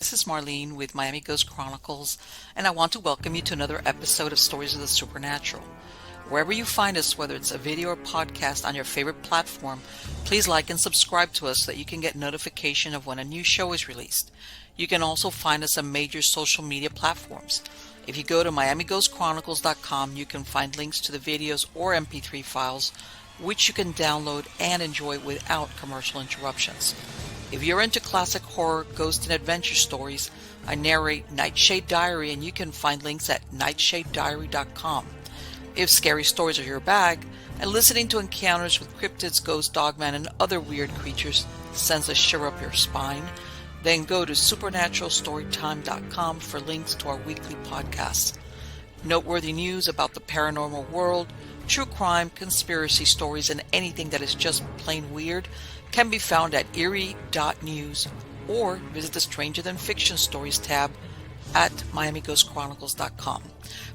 This is Marlene with Miami Ghost Chronicles, and I want to welcome you to another episode of Stories of the Supernatural. Wherever you find us, whether it's a video or podcast on your favorite platform, please like and subscribe to us so that you can get notification of when a new show is released. You can also find us on major social media platforms. If you go to miamighostchronicles.com, you can find links to the videos or MP3 files, which you can download and enjoy without commercial interruptions. If you're into classic horror, ghost, and adventure stories, I narrate Nightshade Diary, and you can find links at nightshadediary.com. If scary stories are your bag, and listening to encounters with cryptids, ghosts, dogmen, and other weird creatures sends a shiver up your spine, then go to supernaturalstorytime.com for links to our weekly podcasts. Noteworthy news about the paranormal world, true crime, conspiracy stories, and anything that is just plain weird can be found at eerie.news or visit the Stranger Than Fiction Stories tab at miamighostchronicles.com.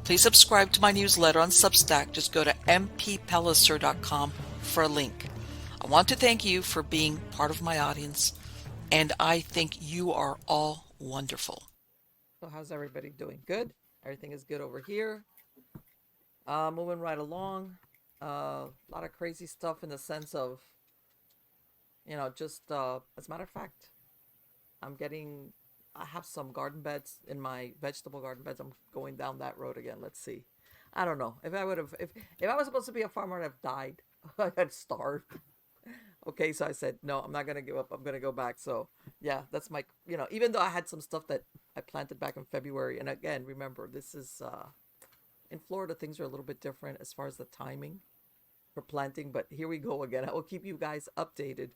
Please subscribe to my newsletter on Substack. Just go to mppellicer.com for a link. I want to thank you for being part of my audience, and I think you are all wonderful. So how's everybody doing? Good? Everything is good over here. Moving right along. A lot of crazy stuff in the sense of, just as a matter of fact, I have some garden beds in my vegetable garden beds. I'm going down that road again. Let's see. I don't know. If I was supposed to be a farmer, I'd have died. I'd starved. Okay, so I said, no, I'm not going to give up. I'm going to go back. So, yeah, that's my, even though I had some stuff that I planted back in February. And again, remember, this is, in Florida, things are a little bit different as far as the timing for planting. But here we go again. I will keep you guys updated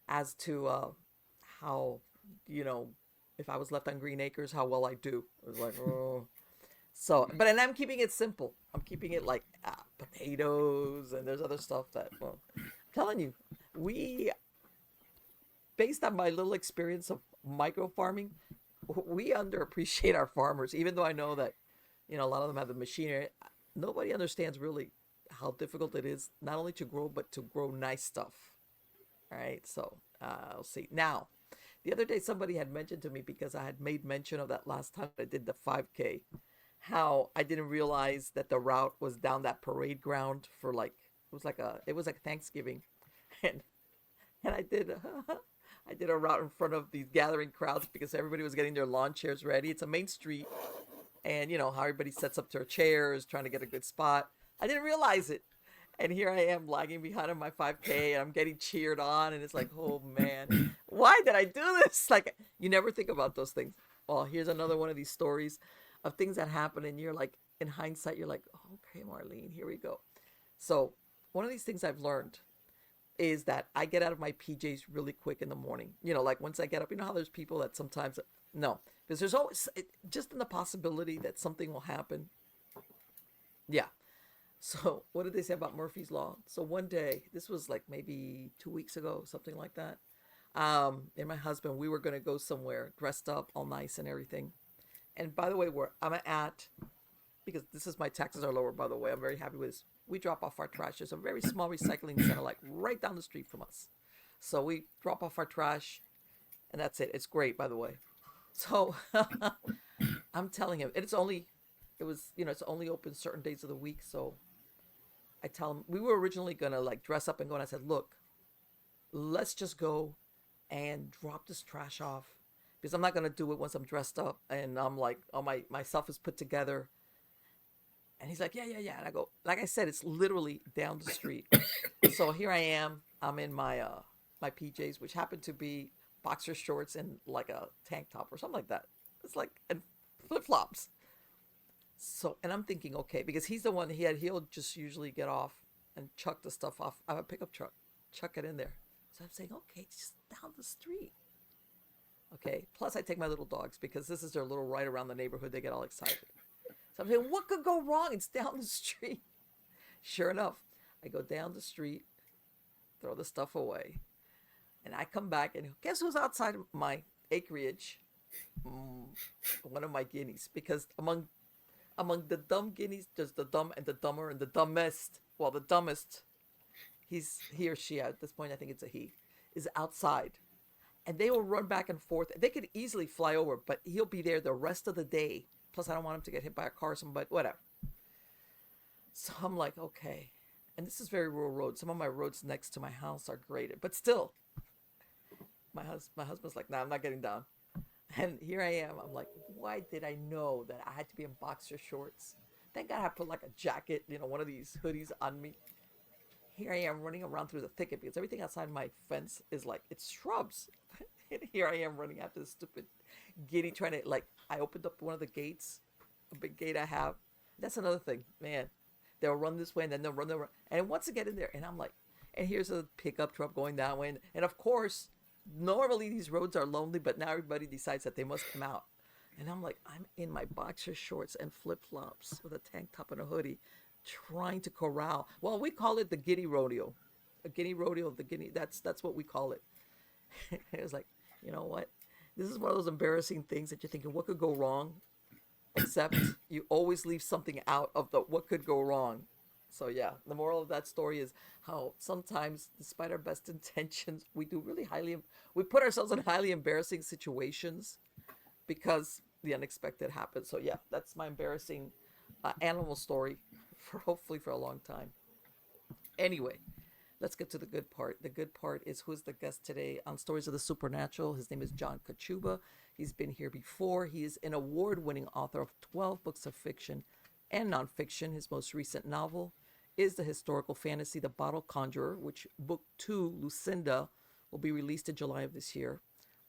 as to how, if I was left on green acres, how well I do. It was like, oh. So, and I'm keeping it simple. I'm keeping it like potatoes, and there's other stuff that, well, I'm telling you, based on my little experience of micro farming, we underappreciate our farmers, even though I know that, a lot of them have the machinery. Nobody understands really how difficult it is, not only to grow, but to grow nice stuff. All right, so I'll see. Now, the other day somebody had mentioned to me, because I had made mention of that last time I did the 5K, how I didn't realize that the route was down that parade ground for it was like Thanksgiving, and I did I did a route in front of these gathering crowds because everybody was getting their lawn chairs ready. It's a main street, and how everybody sets up their chairs, trying to get a good spot. I didn't realize it. And here I am lagging behind on my 5K, and I'm getting cheered on, and it's like, oh man, why did I do this? Like, you never think about those things. Well, here's another one of these stories of things that happen, and you're like, in hindsight, you're like, okay, Marlene, here we go. So one of these things I've learned is that I get out of my PJs really quick in the morning. Like once I get up, how there's people that sometimes, no, because there's always, just in the possibility that something will happen. Yeah. So what did they say about Murphy's Law? So one day, this was like maybe 2 weeks ago, something like that. And my husband, we were going to go somewhere dressed up all nice and everything. And by the way, where I'm at, because this is my taxes are lower, by the way, I'm very happy with this. We drop off our trash. There's a very small recycling center, like right down the street from us. So we drop off our trash, and that's it. It's great, by the way. So I'm telling him, it's only open certain days of the week. So I tell him, we were originally going to like dress up and go, and I said, look, let's just go and drop this trash off, because I'm not going to do it once I'm dressed up and I'm like, oh, my stuff is put together. And he's like, yeah, yeah, yeah. And I go, like I said, it's literally down the street. So here I am. I'm in my my PJs, which happen to be boxer shorts and like a tank top or something like that. It's like, and flip flops. So, and I'm thinking, okay, because he's the one, he'll just usually get off and chuck the stuff off. I have a pickup truck, chuck it in there. So I'm saying, okay, just down the street. Okay. Plus, I take my little dogs because this is their little ride around the neighborhood. They get all excited. So I'm saying, what could go wrong? It's down the street. Sure enough, I go down the street, throw the stuff away, and I come back, and guess who's outside my acreage? One of my guineas. Because among the dumb guineas, there's the dumb and the dumber and the dumbest. Well, the dumbest, he or she, at this point I think it's a he, is outside. and they will run back and forth. They could easily fly over, but he'll be there the rest of the day. Plus, I don't want him to get hit by a car or something, but whatever. So I'm like, okay. And this is very rural road. Some of my roads next to my house are graded, but still, my husband's like, nah, I'm not getting down. And here I am. I'm like, why did I know that I had to be in boxer shorts? Thank God I put like a jacket, one of these hoodies on me. Here I am running around through the thicket because everything outside my fence is like, it's shrubs. And here I am running after this stupid giddy trying to, like, I opened up one of the gates, a big gate I have. That's another thing, man. They'll run this way and then they'll run. And once I get in there, and I'm like, and here's a pickup truck going that way. And of course, normally these roads are lonely, but now everybody decides that they must come out. And I'm like, I'm in my boxer shorts and flip-flops with a tank top and a hoodie trying to corral. Well, we call it the giddy rodeo. A giddy rodeo of the guinea. That's what we call it. It was like, you know what? This is one of those embarrassing things that you're thinking, what could go wrong? Except you always leave something out of the what could go wrong. So yeah, the moral of that story is how sometimes, despite our best intentions, we put ourselves in highly embarrassing situations because the unexpected happens. So yeah, that's my embarrassing animal story hopefully for a long time. Anyway, let's get to the good part. The good part is who's the guest today on Stories of the Supernatural. His name is John Kachuba. He's been here before. He is an award-winning author of 12 books of fiction and nonfiction. His most recent novel is the historical fantasy The Bottle Conjuror, which book 2, Lucinda, will be released in July of this year.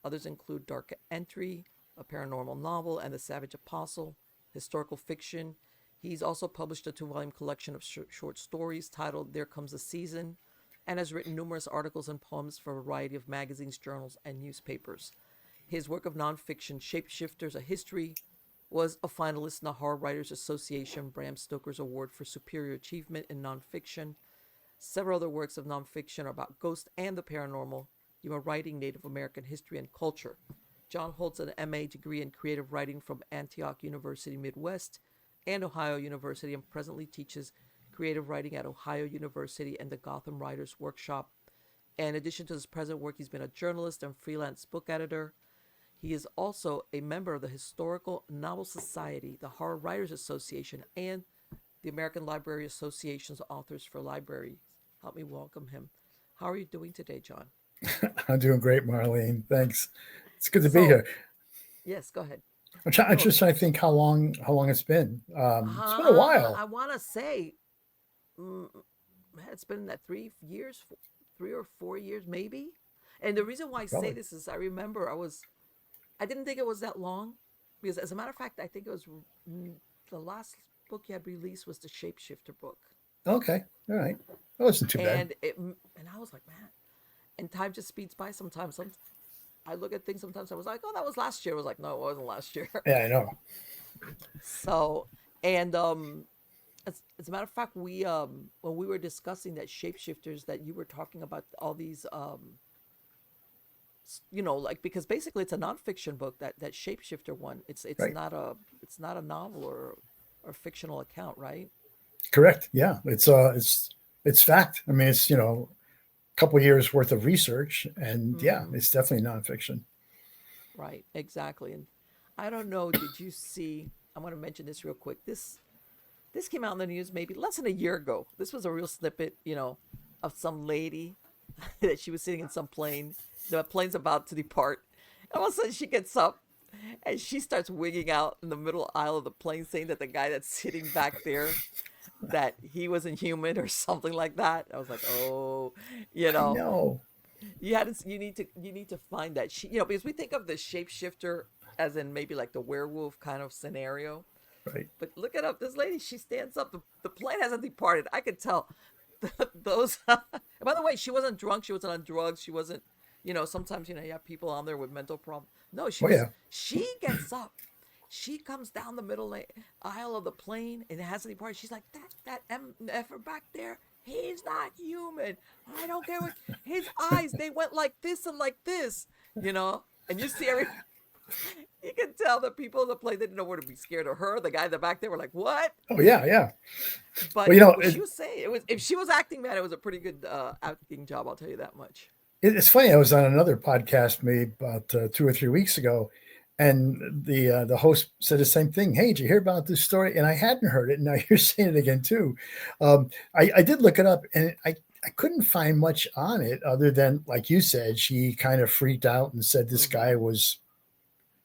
Others include Dark Entry, a paranormal novel, and The Savage Apostle, historical fiction. He's also published a 2-volume collection of short stories titled There Comes a Season, and has written numerous articles and poems for a variety of magazines, journals, and newspapers. His work of nonfiction, Shapeshifters, A History, was a finalist in the Horror Writers Association Bram Stoker's Award for Superior Achievement in Nonfiction. Several other works of nonfiction are about ghosts and the paranormal, human writing, Native American history, and culture. John holds an MA degree in creative writing from Antioch University Midwest and Ohio University, and presently teaches creative writing at Ohio University and the Gotham Writers Workshop. In addition to his present work, he's been a journalist and freelance book editor. He is also a member of the Historical Novel Society, the Horror Writers Association, and the American Library Association's Authors for Libraries. Help me welcome him. How are you doing today, John? I'm doing great, Marlene. Thanks. It's good to be here. Yes, go ahead. I'm just trying to think how long it's been. It's been a while. I want to say it's been that 3 years, 3 or 4 years maybe. And the reason why I say this is I remember I didn't think it was that long, because as a matter of fact, I think it was the last book you had released was the Shapeshifter book. Okay, all right, that wasn't too bad. And I was like, man, and time just speeds by sometimes. I look at things sometimes. I was like, oh, that was last year. I was like, no, it wasn't last year. Yeah, I know. So, and as a matter of fact, we when we were discussing that Shapeshifters, that you were talking about all these like, because basically it's a nonfiction book, that Shapeshifter one. It's right. not a novel or fictional account, right? Correct. Yeah, it's fact. I mean, it's a couple of years worth of research, and yeah, it's definitely nonfiction. Right. Exactly. And I don't know. Did you see? I'm going to mention this real quick. This came out in the news maybe less than a year ago. This was a real snippet, of some lady that she was sitting in some plane. The plane's about to depart. And all of a sudden she gets up and she starts wigging out in the middle aisle of the plane, saying that the guy that's sitting back there, that he wasn't human or something like that. I was like, oh, I know. you need to find that because we think of the shapeshifter as in maybe like the werewolf kind of scenario. Right. But look it up. This lady, she stands up. The plane hasn't departed. I could tell. Those. By the way, she wasn't drunk. She wasn't on drugs. She wasn't. Sometimes you have people on there with mental problems. No, she gets up. She comes down the middle aisle of the plane and it hasn't departed. She's like, that MFer back there, he's not human. I don't care what his eyes, they went like this and like this, and you see you can tell the people in the plane, they didn't know where to be scared of her. The guy in the back there were like, what? Oh yeah. But what she was saying, if she was acting mad, it was a pretty good acting job, I'll tell you that much. It's funny. I was on another podcast maybe about 2 or 3 weeks ago, and the host said the same thing. Hey, did you hear about this story? And I hadn't heard it. And now you're saying it again too. I did look it up, and I couldn't find much on it other than, like you said, she kind of freaked out and said this Mm-hmm. guy was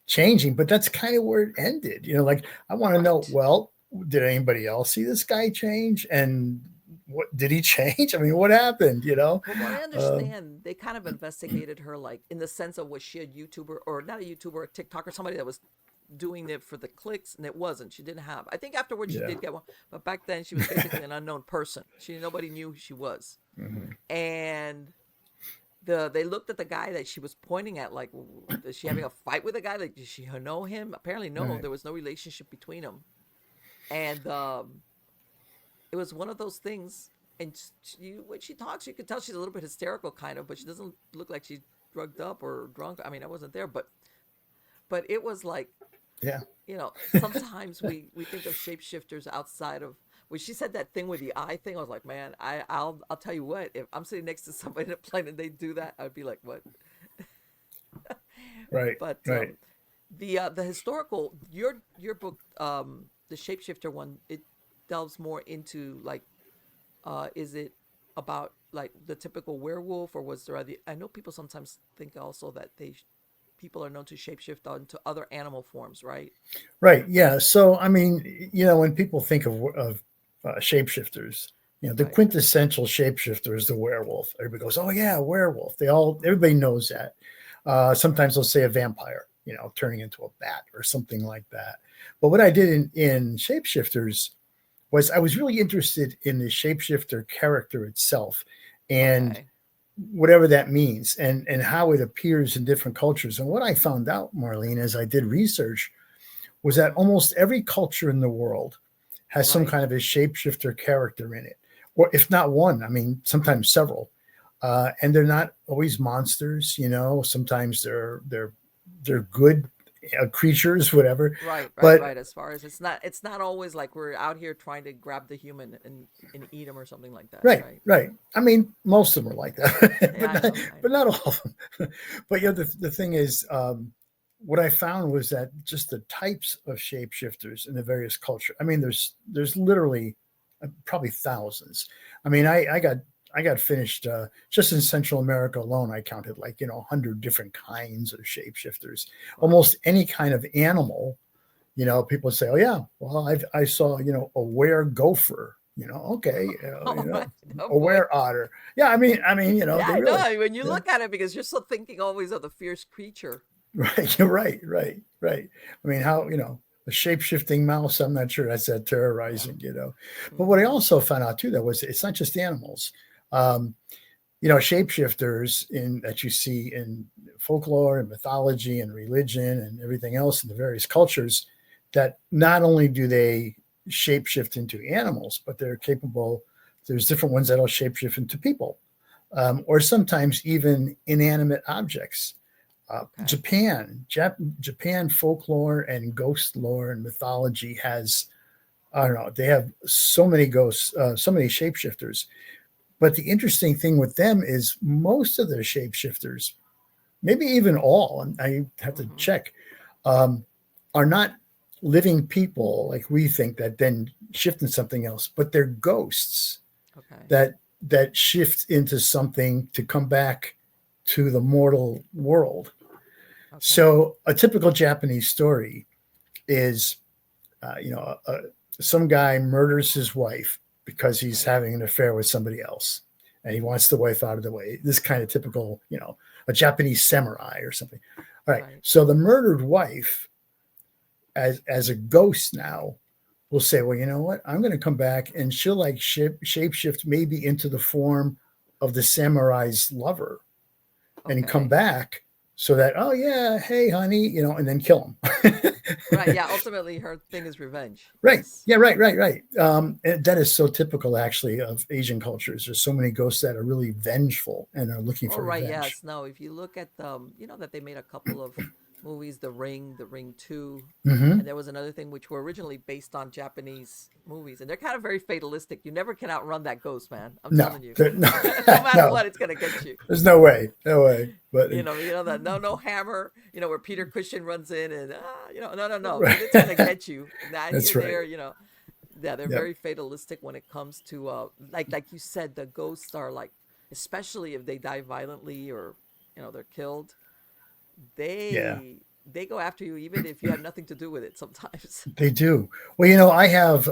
changing. But that's kind of where it ended. Like I want to know. Right. Well, did anybody else see this guy change? And what did he change? I mean, what happened? From what I Um, understand, they kind of investigated her, like in the sense of was she a YouTuber or not a YouTuber, a TikToker, somebody that was doing it for the clicks, and it wasn't. She didn't have. I think afterwards she yeah. did get one, but back then she was basically an unknown person. Nobody knew who she was, Mhm. and they looked at the guy that she was pointing at, like, is she having a fight with a guy? Like, did she know him? Apparently, no. Right. There was no relationship between them, and it was one of those things. And when she talks, you can tell she's a little bit hysterical, kind of, but she doesn't look like she's drugged up or drunk. I mean, I wasn't there, but it was like, Yeah. sometimes we think of shapeshifters outside of. When she said that thing with the eye thing, I was like, man, I'll tell you what. If I'm sitting next to somebody in a plane and they do that, I'd be like, what? Right. But Right. the historical your book, the shapeshifter one, it delves more into, like, is it about like the typical werewolf, or was there other? I know people sometimes think also that people are known to shapeshift into other animal forms, right? Right. Yeah. So, I mean, when people think of shapeshifters, the Right. quintessential shapeshifter is the werewolf. Everybody goes, "Oh yeah, werewolf." Everybody knows that. Sometimes they'll say a vampire, turning into a bat or something like that. But what I did in shapeshifters was I was really interested in the shapeshifter character itself, and Okay. whatever that means, and how it appears in different cultures. And what I found out, Marlene, as I did research, was that Mm-hmm. almost every culture in the world has some Right. kind of a shapeshifter character in it, or if not one, I mean, sometimes several. And they're not always monsters, Sometimes they're good creatures, whatever. Right, right, But right. As far as it's not always like we're out here trying to grab the human and eat him or something like that, right, right? right. I mean, most of them are like that, Yeah, but I not, know, I but know. not all of them. But the thing is, what I found was that just the types of shapeshifters in the various culture. I mean, there's literally probably thousands. I mean, I got finished just in Central America alone. I counted 100 different kinds of shapeshifters. Wow. Almost any kind of animal. People say, "Oh yeah, well I saw a were gopher." Okay, Oh my, oh a boy. were otter. Yeah, I mean, Yeah, they I know. really, When you yeah. look at it, because you're still thinking always of the fierce creature. Right, you're right, right, right. I mean, how a shape shifting mouse? I'm not sure that's that Yeah. terrorizing. But what I Mm-hmm. also found out too that was it's not just animals. Um, shapeshifters in that you see in folklore and mythology and religion and everything else in the various cultures, that not only do they shapeshift into animals, but they're capable. There's different ones that'll shapeshift into people, or sometimes even inanimate objects. Okay. Japan folklore and ghost lore and mythology has, I don't know, they have so many ghosts, so many shapeshifters. But the interesting thing with them is most of their shapeshifters, maybe even all, and I have to Mm-hmm. check, um, are not living people like we think that then shift into something else, but they're ghosts Okay. that shift into something to come back to the mortal world. Okay. So a typical Japanese story is, some guy murders his wife because he's Right. having an affair with somebody else, and he wants the wife out of the way. This kind of typical, a Japanese samurai or something. All right. Right. So the murdered wife, as a ghost now, will say, "Well, you know what? I'm going to come back," and she'll like shapeshift maybe into the form of the samurai's lover, and come Okay. back so that, oh yeah, hey honey, and then kill him. Right. Yeah. Ultimately, her thing is revenge. Right. Yes. Yeah. Right. Right. Right. And that is so typical, actually, of Asian cultures. There's so many ghosts that are really vengeful and are looking Oh, for right. revenge. Yes. No. If you look at that they made a couple of movies, The Ring 2, Hmm. and there was another thing which were originally based on Japanese movies, and they're kind of very fatalistic. You never can outrun that ghost, man. I'm No, telling you. no, No matter no. what, it's gonna get you. There's no way, no way. But That no hammer. Where Peter Cushing runs in and no. right. It's gonna get you. Not here, That's right. there. Yeah, they're Yep. very fatalistic when it comes to like you said, the ghosts are like, especially if they die violently or they're killed, Yeah, they go after you even if you have nothing to do with it sometimes. they do. Well, I have.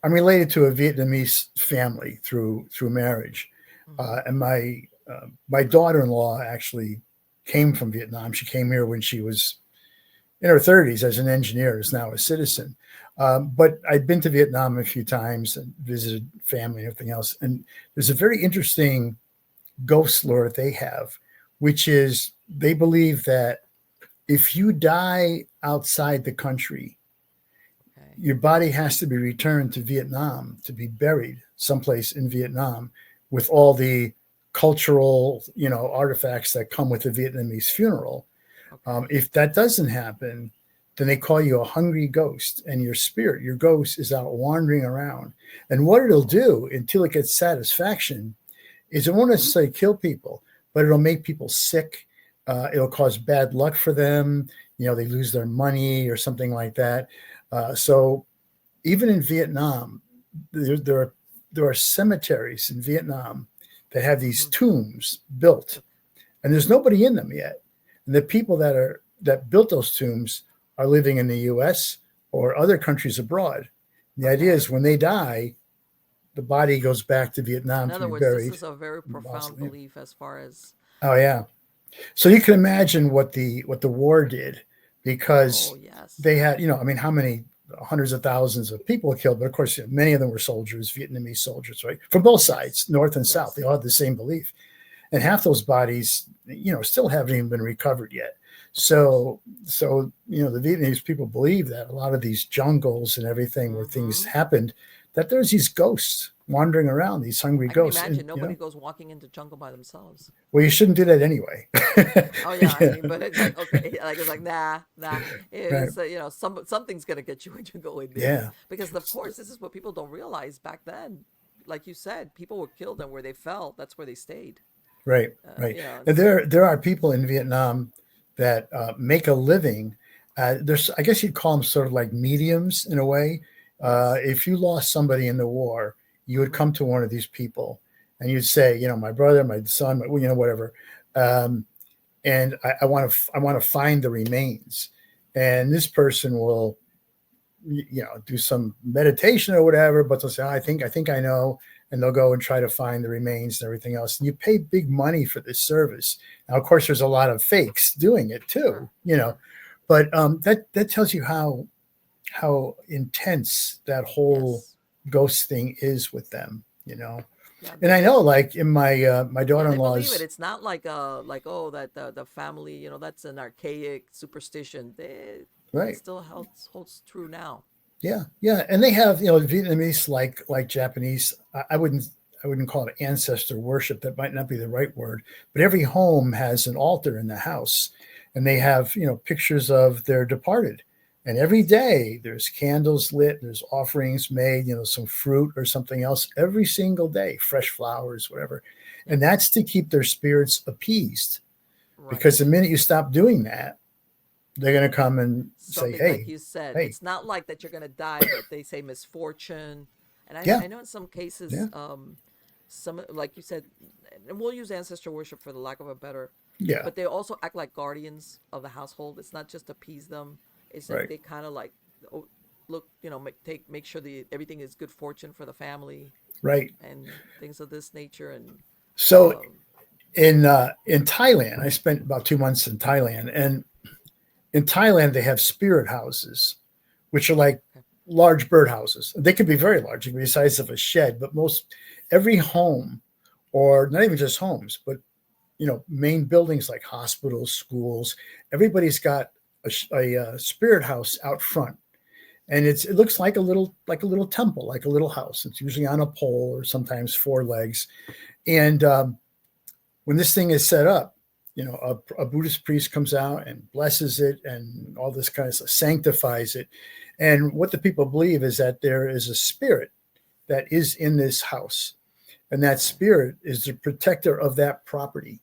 I'm related to a Vietnamese family through marriage, Hmm. and my daughter-in-law actually came from Vietnam. She came here when she was in her 30s as an engineer, is now a citizen. But I'd been to Vietnam a few times and visited family and everything else. And there's a very interesting ghost lore they have, which is they believe that if you die outside the country, Okay. your body has to be returned to Vietnam to be buried someplace in Vietnam with all the cultural, artifacts that come with the Vietnamese funeral. Okay. If that doesn't happen, then they call you a hungry ghost, and your spirit, your ghost, is out wandering around. And what it'll Oh. do until it gets satisfaction is it won't necessarily kill people, but it'll make people sick. It'll cause bad luck for them. They lose their money or something like that. So even in Vietnam, there are cemeteries in Vietnam that have these Hmm. tombs built, and there's nobody in them yet. And the people that built those tombs are living in the U.S. or other countries abroad. And the idea Okay. is when they die, the body goes back to In Vietnam to other be words, this buried is a very in the profound mausoleum. belief as far as. Oh yeah. So you can imagine what the war did, Oh because yes. they had, I mean, how many hundreds of thousands of people were killed, but of course, many of them were soldiers, Vietnamese soldiers, right? From both Yes. sides, North and South. They Yes. all had the same belief. And half those bodies, still haven't even been recovered yet. Of course. So the Vietnamese people believe that a lot of these jungles and everything where things Hmm. happened, that there's these ghosts wandering around, these hungry I can ghosts. And imagine nobody goes walking into jungle by themselves. well, you shouldn't do that anyway. Oh yeah, I Yeah, mean, but it's like okay, like it's like nah, nah. right. It's something's gonna get you when you go in there, Yeah, because of course this is what people don't realize back then. Like you said, people were killed, and where they fell, that's where they stayed. right, right. And It's there are people in Vietnam that make a living. There's, I guess you'd call them sort of like mediums in a way. yes. If you lost somebody in the war, you would Hmm. come to one of these people and you'd say, my brother, my son, whatever. Um, and I want to find the remains. And this person will, do some meditation or whatever, but they'll say, oh, I think I know. And they'll go and try to find the remains and everything else. And you pay big money for this service. Now, of course, there's a lot of fakes doing it Sure. too, Sure. but that tells you how intense that whole Yes. ghost thing is with them. Yeah. And I know, like in my Yeah, they believe it. daughter-in-law's, It's not like oh that the family, that's an archaic superstition. It right. still holds true now. Yeah, yeah, and they have Vietnamese, like Japanese. I wouldn't call it ancestor worship. That might not be the right word, but every home has an altar in the house, and they have pictures of their departed. And every Yes. day there's candles lit, there's offerings made, some fruit or something else every single day, fresh flowers, whatever. Yeah. And that's to keep their spirits appeased. Because the Right. minute you stop doing that, they're going to come and say, Something like "Hey, you said. hey, It's not like that you're gonna die, but they say misfortune. And yeah, I know in some cases, yeah, some like you said, and we'll use ancestor worship for the lack of a better, yeah, but they also act like guardians of the household. It's not just appease them. It's like right." they kind of like, oh, look, make sure everything is good fortune for the family Right. and things of this nature. And So um, in Thailand, I spent about 2 months in Thailand, and in Thailand they have spirit houses, which are like okay. large bird houses. They could be very large; they could be the size of a shed. But every home, or not even just homes, but main buildings like hospitals, schools, everybody's got a spirit house out front, and it looks like a little temple, like a little house. It's usually on a pole or sometimes four legs, and when this thing is set up, a Buddhist priest comes out and blesses it and all this kind of stuff, sanctifies it. And what the people believe is that there is a spirit that is in this house, and that Okay. spirit is the protector of that property.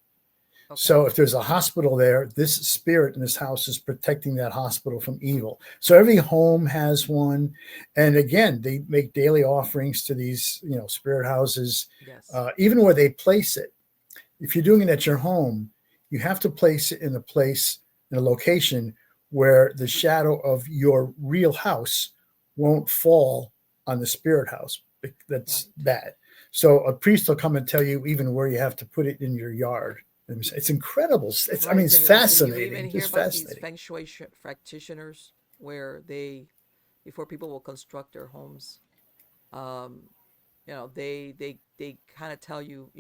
Okay. So if there's a hospital there, this spirit in this house is protecting that hospital from evil. So every home has one. And again, they make daily offerings to these, spirit houses, Yes. even where they place it. If you're doing it at your home, you have to place it in a location where the shadow of your real house won't fall on the spirit house. That's Right. bad. So a priest will come and tell you even where you have to put it in your yard. It's incredible. Right. It's And you even fascinating, hear just about these fascinating. feng shui practitioners where they, before people will construct their homes, um, they kind of tell you,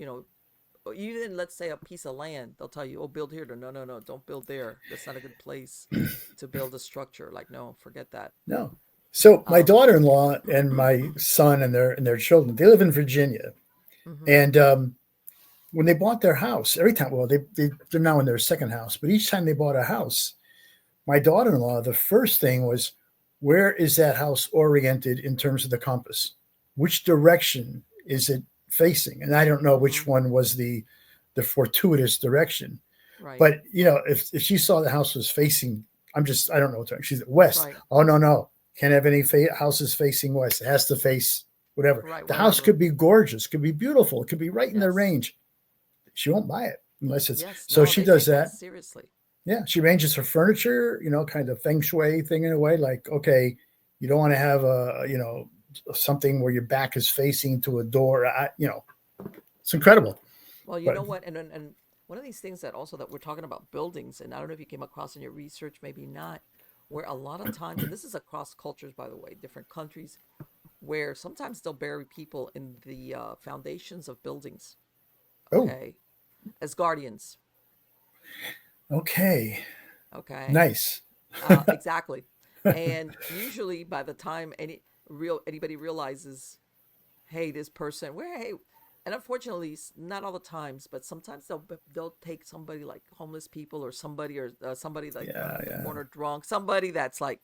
even let's say a piece of land, they'll tell you, oh, build here. No, no, no, don't build there. That's not a good place to build a structure. Like, no, forget that. No. So my Um, daughter-in-law and my son and their children, they live in Virginia. mhm. And when they bought their house, every time, well, they're now in their second house, but each time they bought a house, my daughter-in-law, the first thing was, where is that house oriented in terms of the compass? Which direction is it facing? And I don't know which Mhm. one was the fortuitous direction. Right. But if she saw the house was facing, I don't know what direction. She's west. Right. Oh no, can't have any houses facing west. It has to face whatever. Right. The house Whatever. could be gorgeous, could be beautiful, it could be right in their Yes. range. She won't buy it unless it's Yes. so. No, She they does take that that. seriously. Yeah, she arranges her furniture, kind of feng shui thing in a way. Like, okay, you don't want to have something where your back is facing to a door. It's incredible. Well, you But know what? And one of these things that also that we're talking about buildings, and I don't know if you came across in your research, maybe not, where a lot of times, and this is across cultures, by the way, different countries, where sometimes they'll bury people in the foundations of buildings, oh, okay, as guardians, okay, okay, nice. exactly. And usually by the time anybody realizes, hey, this person, where, hey, and unfortunately, not all the times, but sometimes they'll take somebody like homeless people or somebody like Yeah, at the yeah, corner drunk, somebody that's like,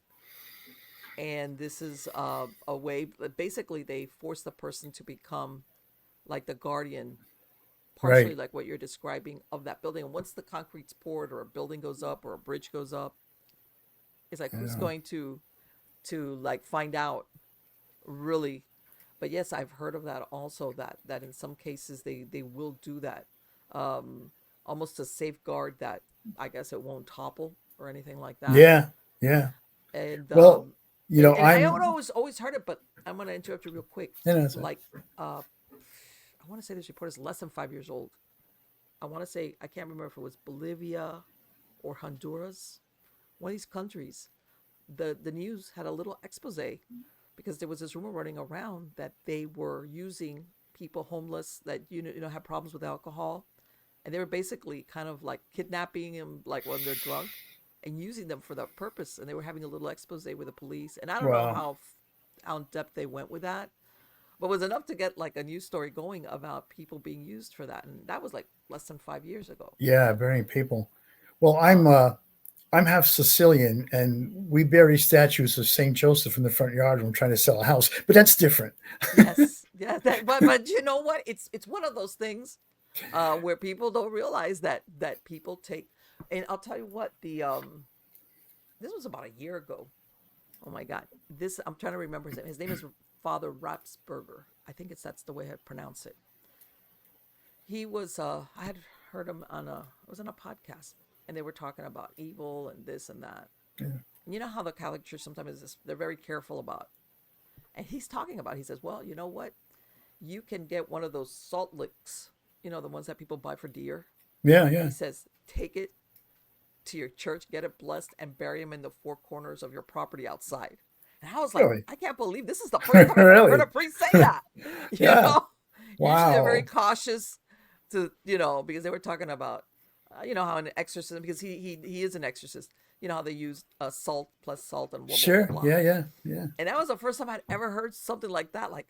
and this is a way. Basically, they force the person to become like the guardian, partially right. like what you're describing of that building. And once the concrete's poured, or a building goes up, or a bridge goes up, it's like who's Yeah. going to like find out really. But yes, I've heard of that also, that in some cases they will do that, um almost to safeguard that, I guess, it won't topple or anything like that. Yeah, yeah. And Well, and I don't I'm, always heard it, but I'm going to interrupt you real quick. it's Like, I want to say this report is less than 5 years old. I want to say, I can't remember if it was Bolivia or Honduras, one of these countries. The news had a little expose because there was this rumor running around that they were using people homeless that had problems with alcohol, and they were basically kind of like kidnapping them like when they're drunk and using them for that purpose. And they were having a little expose with the police, and I don't know well, how in depth they went with that, but it was enough to get like a news story going about people being used for that, and that was like less than 5 years ago. yeah, burying people. Well, Um, I'm half Sicilian, and we bury statues of Saint Joseph in the front yard when we're trying to sell a house. But that's different. yes, yeah, but you know what? It's one of those things where people don't realize that people take. And I'll tell you what, the this was about a year ago. Oh my God, this I'm trying to remember his name. His name is Father Rapsberger. I think that's the way I pronounce it. He was I had heard him on a it was on a podcast, and they were talking about evil and this and that. Yeah. And you know how the Catholic Church sometimes is they're very careful about. And he's talking about. He says, well, you know what? You can get one of those salt licks, the ones that people buy for deer. Yeah, He yeah. says, take it to your church, get it blessed, and bury him in the four corners of your property outside. And I was like, Really? I can't believe this is the first time I've ever heard Really? a priest say that. You Yeah. know, usually they're very Wow. cautious to, because they were talking about, how an exorcism, because he is an exorcist. You know how they use salt plus salt and blah blah blah Sure. blah. Yeah, yeah, yeah. And that was the first time I'd ever heard something like that. Like,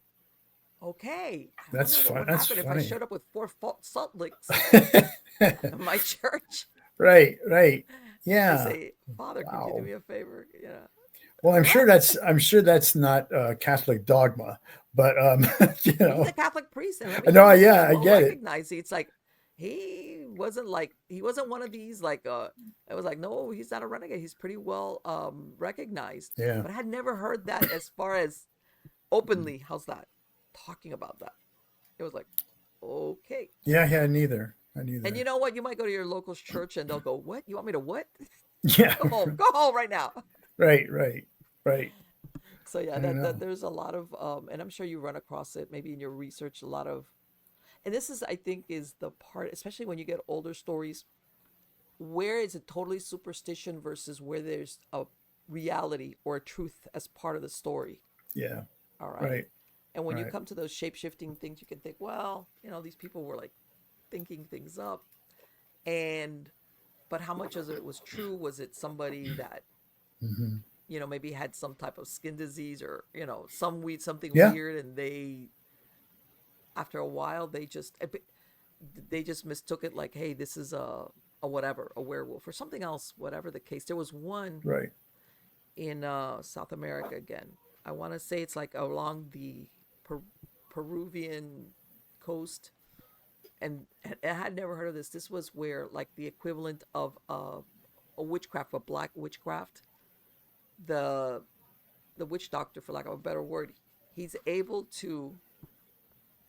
Okay, I That's wonder what fun. would That's happen if I funny. showed up with four salt licks in my church. Right, right. They Yeah. say, Father, could you do Wow. me a favor? Yeah. Well, What? I'm sure that's not Catholic dogma, but He's a Catholic priest, and let me tell no, you, he yeah, was I well get it. recognized. It's like he wasn't one of these like it was like, no, he's not a renegade. He's pretty well recognized. Yeah. But I had never heard that as far as openly, how's that? Talking about that. It was like, okay. Yeah, yeah, neither. I And you neither. know what? You might go to your local church and they'll go, what? You want me to what? Yeah. Go home. Go home right now. Right, right, right. So yeah, I don't that know. there's a lot of and I'm sure you run across it maybe in your research, a lot of, and this is, I think, is the part, especially when you get older stories, where is it totally superstition versus where there's a reality or a truth as part of the story. Yeah. All right. Right, And when you right. come to those shape shifting things, you can think, well, these people were like thinking things up. And, but how much of it was true? Was it somebody that, Hmm. maybe had some type of skin disease or, something Yeah. weird, and they, after a while, they just mistook it like, hey, this is a whatever, a werewolf or something else, whatever the case. There was one Right. in South America again. I want to say it's like along the Peruvian coast, and I had never heard of this. This was where like the equivalent of a witchcraft, a black witchcraft. The the witch doctor, for lack of a better word, he's able to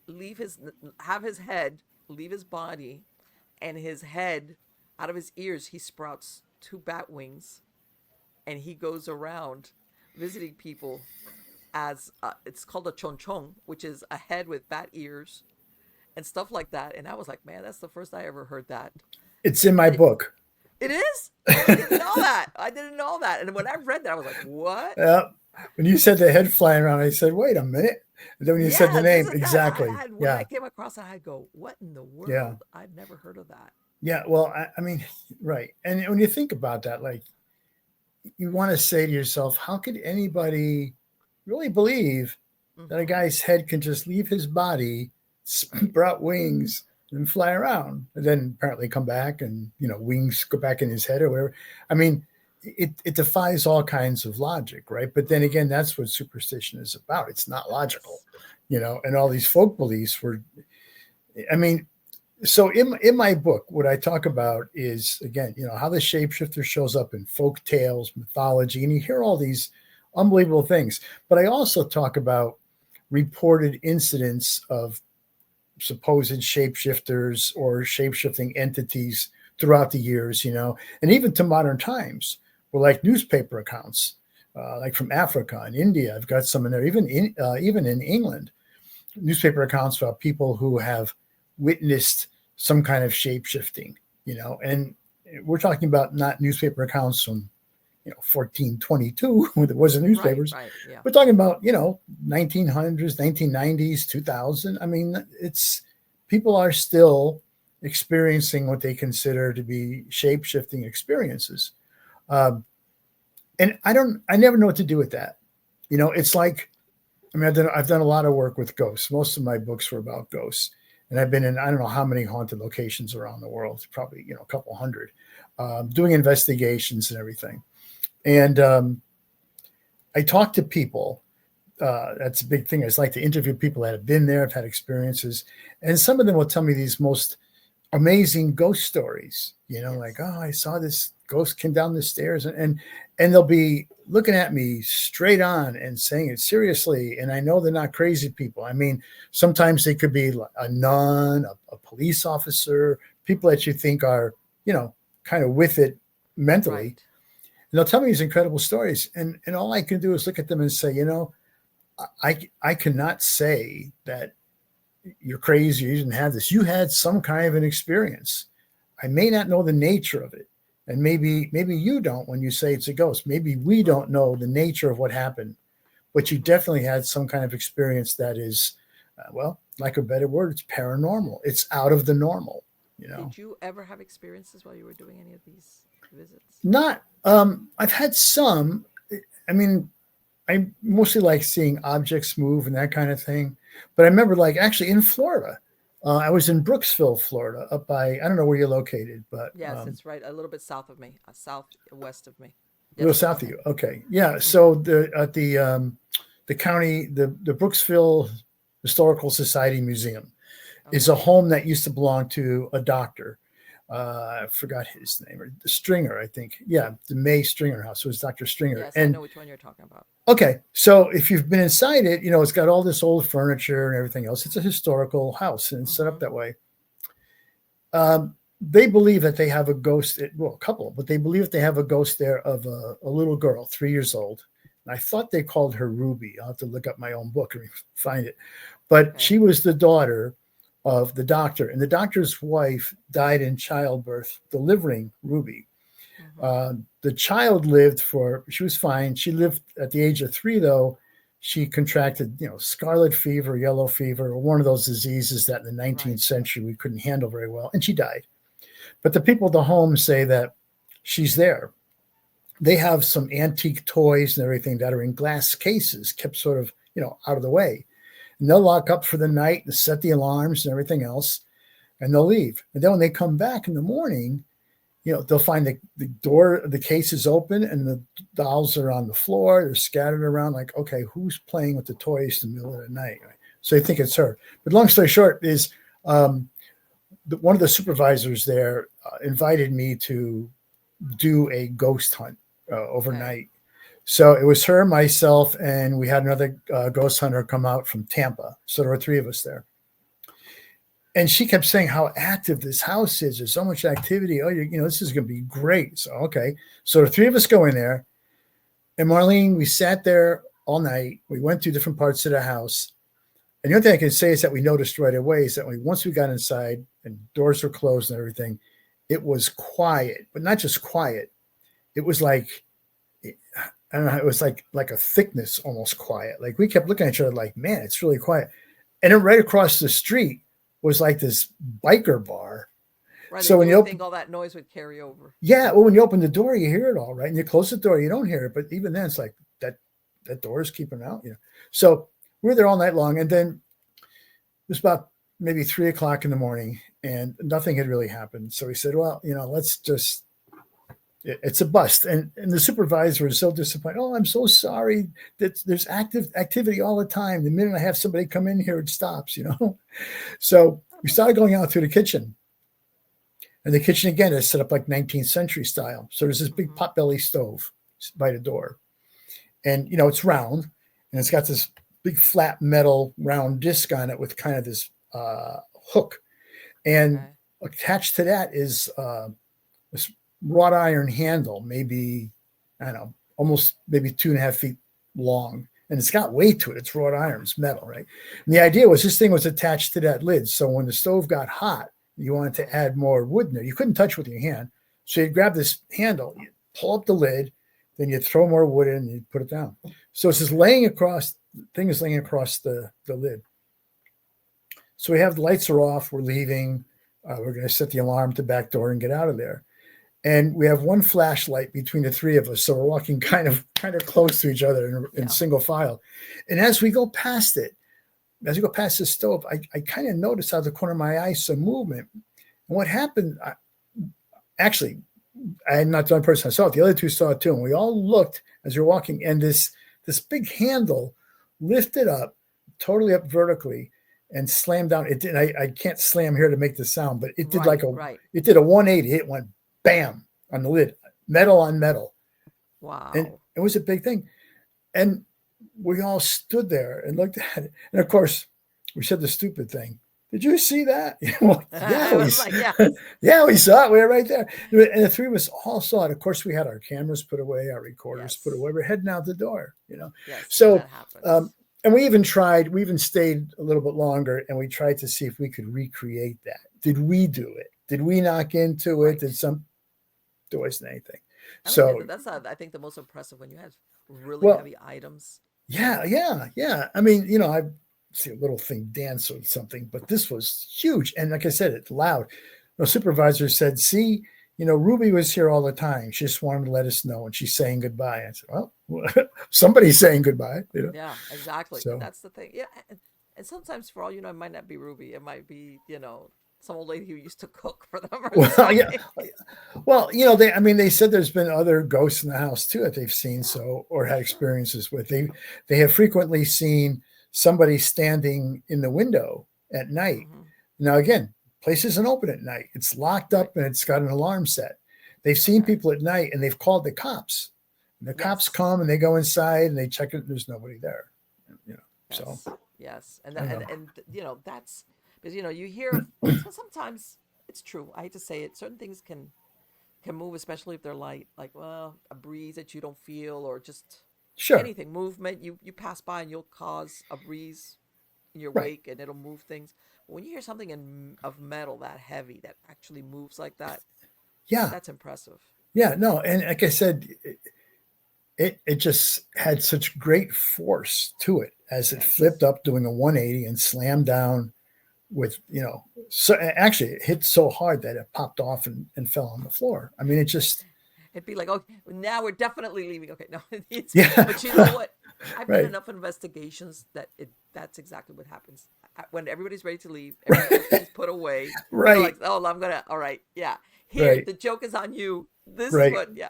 leave his have his head leave his body, and his head, out of his ears, he sprouts two bat wings, and he goes around visiting people as it's called a chonchon, which is a head with bat ears and stuff like that. And I was like, man, that's the first I ever heard that. It's in my And book. it is. Oh, I didn't know that. I didn't know that. And when I read that, I was like, what? Yeah. When you said the head flying around, I said, wait a minute. And then when you said the Yeah, this name, is that. exactly. When I Yeah. came across it, I'd go, what in the Yeah. world? I've never heard of that. Yeah. Well, I mean, right. And when you think about that, like you want to say to yourself, how could anybody really believe that a Mm-hmm. guy's head can just leave his body, sprout wings, and fly around, and then apparently come back and wings go back in his head or whatever? I mean, it defies all kinds of logic, right? But then Mm-hmm. again, that's what superstition is about. It's not logical, Yes. and all these folk beliefs were. I mean, so in my book, what I talk about is again, how the shapeshifter shows up in folk tales, mythology, and you hear all these unbelievable things. But I also talk about reported incidents of supposed shapeshifters or shapeshifting entities throughout the years, and even to modern times, or like newspaper accounts, like from Africa and India. I've got some in there, even in England, newspaper accounts about people who have witnessed some kind of shape shifting, and we're talking about not newspaper accounts from 1422 when there wasn't Right. newspapers. Right. Yeah. We're talking about 1900s, 1990s, 2000. I mean, it's people are still experiencing what they consider to be shape shifting experiences, um, and I never know what to do with that. It's like, I mean, I've done a lot of work with ghosts. Most of my books were about ghosts, and I've been in I don't know how many haunted locations around the world, probably a couple hundred, doing investigations and everything. And I talk to people. That's a big thing. I just like to interview people that have been there, have had experiences, and some of them will tell me these most amazing ghost stories. Like, Yes. oh, I saw this ghost came down the stairs, and they'll be looking at me straight on and saying it seriously. And I know they're not crazy people. I mean, sometimes they could be a nun, a police officer, people that you think are, kind of with it mentally. Right. And they'll tell me these incredible stories. And all I can do is look at them and say, I cannot say that you're crazy, you didn't have this. You had some kind of an experience. I may not know the nature of it. And maybe you don't when you say it's a ghost. Maybe we don't know the nature of what happened, but you Mm-hmm. definitely had some kind of experience that is, well, like a better word, it's paranormal. It's. Out of the normal, you know. Did you ever have experiences while you were doing any of these visits? Not, I've had some. I mean, I mostly like seeing objects move and that kind of thing. But I remember, like, actually in Florida, I was in Brooksville, Florida, up by, I don't know where you're located, but Yes, it's right a little bit south of me, southwest of me. a little Yes, sir. Go south of ahead. you. Okay, yeah. Hmm. So the county, the Brooksville Historical Society Museum is a Okay. home that used to belong to a doctor. I forgot his name, or Stringer, I think. Yeah, the May Stringer house. So it was Dr. Stringer. Yes, I And know which one you're talking about. okay, so if you've been inside it, it's got all this old furniture and everything else. It's a historical house and it's set up Hmm. that way. They believe that they have a ghost, well, a couple, but they believe that they have a ghost there of a little girl, 3 years old. And I thought they called her Ruby. I'll have to look up my own book and find it. But Okay. she was the daughter of the doctor, and the doctor's wife died in childbirth, delivering Ruby. Hmm. The child lived she was fine. She lived at the age of 3, though. She contracted, scarlet fever, yellow fever, one of those diseases that in the Right. 19th century we couldn't handle very well, and she died. But the people at the home say that she's there. They have some antique toys and everything that are in glass cases, kept sort of, out of the way. And they'll lock up for the night and set the alarms and everything else, and they'll leave. And then when they come back in the morning, they'll find the door, the case is open, and the dolls are on the floor. They're scattered around. Like, okay, who's playing with the toys in the middle of the night? So they think it's her. But long story short is, um, one of the supervisors there invited me to do a ghost hunt Okay. overnight. So it was her, myself, and we had another ghost hunter come out from Tampa. So there were 3 of us there. And she kept saying how active this house is. There's so much activity. Oh, this is going to be great. So, okay. So the 3 of us go in there. And Marlene, we sat there all night. We went through different parts of the house. And the only thing I can say is that we noticed right away is that once we got inside and doors were closed and everything, it was quiet, but not just quiet. It was like, I don't know, it was like a thickness, almost quiet. Like we kept looking at each other like, man, it's really quiet. And then right across the street was like this biker bar. Right. So And when you you would open, think all that noise would carry over. yeah, well, when you open the door, you hear it all, right? And you close the door, you don't hear it. But even then, it's like that door is keeping out. So we're there all night long, and then it was about maybe 3 o'clock in the morning, and nothing had really happened. So we said, well, let's just. It's a bust, and the supervisor was so disappointed. Oh, I'm so sorry. That there's activity all the time. The minute I have somebody come in here, it stops. So we started going out through the kitchen. And the kitchen, again, is set up like 19th century style. So there's this big Hmm. potbelly stove by the door. And, it's round, and it's got this big flat metal round disc on it with kind of this hook. And Okay. attached to that is this wrought iron handle, maybe, I don't know, almost maybe 2.5 feet long. And it's got weight to it. It's wrought iron, it's metal, right? And the idea was this thing was attached to that lid. So when the stove got hot, you wanted to add more wood in there. You couldn't touch with your hand. So you'd grab this handle, you pull up the lid, then you'd throw more wood in and you'd put it down. So it's just laying across, the thing is laying across the lid. So we have the lights are off, we're leaving. We're going to set the alarm at the back door and get out of there. And we have one flashlight between the 3 of us, so we're walking kind of close to each other in Yeah. single file. And as we go past it, as we go past the stove, I kind of noticed out of the corner of my eye some movement. And what happened? Actually, I'm not the only person I saw it. The other 2 saw it too, and we all looked as we were walking. And this big handle lifted up, totally up vertically, and slammed down. It did. I can't slam here to make the sound, but it did Right. Right. it did a 180. It went bam on the lid, metal on metal, and Wow. it was a big thing. And we all stood there and looked at it. And of course, we said the stupid thing. Did you see that? Yeah, I was like, yes. yeah, we saw it. We were right there. And the 3 of us all saw it. Of course, we had our cameras put away, our recorders put Yes. away. We're heading out the door. Yes. And So, that happens. and we even stayed a little bit longer, and we tried to see if we could recreate that. Did we do it? Did we knock into it? Right. There wasn't anything. I mean, So, that's I think the most impressive when you have really well, heavy items. yeah. I mean, I see a little thing dance or something, but this was huge. And like I said, it's loud. The supervisor said, see, Ruby was here all the time. She just wanted to let us know, and she's saying goodbye. I said, well, somebody's saying goodbye. Yeah, exactly. And So, that's the thing. Yeah. And sometimes, for all you know, it might not be Ruby. It might be, some old lady who used to cook for them or Well, yeah. something. Well, I mean, they said there's been other ghosts in the house too that they've seen, Yeah, so or had sure. experiences with. They have frequently seen somebody standing in the window at night. Hmm. Now, again, place isn't open at night; it's locked Right. up and it's got an alarm set. They've seen Okay. people at night and they've called the cops. And the cops Yes. come and they go inside and they check it. And there's nobody there. You know, so Yes. Yes. And I that, don't know. and that's because you hear of, so sometimes it's true. I hate to say it. Certain things can move, especially if they're light, like, well, a breeze that you don't feel, or just Sure, anything movement. You pass by and you'll cause a breeze in your right? wake, and it'll move things. But when you hear something of metal that heavy that actually moves like that, Yeah, that's impressive. yeah. No, and like I said, it just had such great force to it as it flipped Yes. up doing a 180 and slammed down with so actually it hit so hard that it popped off and fell on the floor. I mean, it just It'd be like, oh, now we're definitely leaving. Okay, no, yeah. but you know what? I've done Right, enough investigations that that's exactly what happens. When everybody's ready to leave, everything's put away. They're right, like, oh, I'm gonna, all right, yeah. Here, right, the joke is on you. This is right. what, yeah.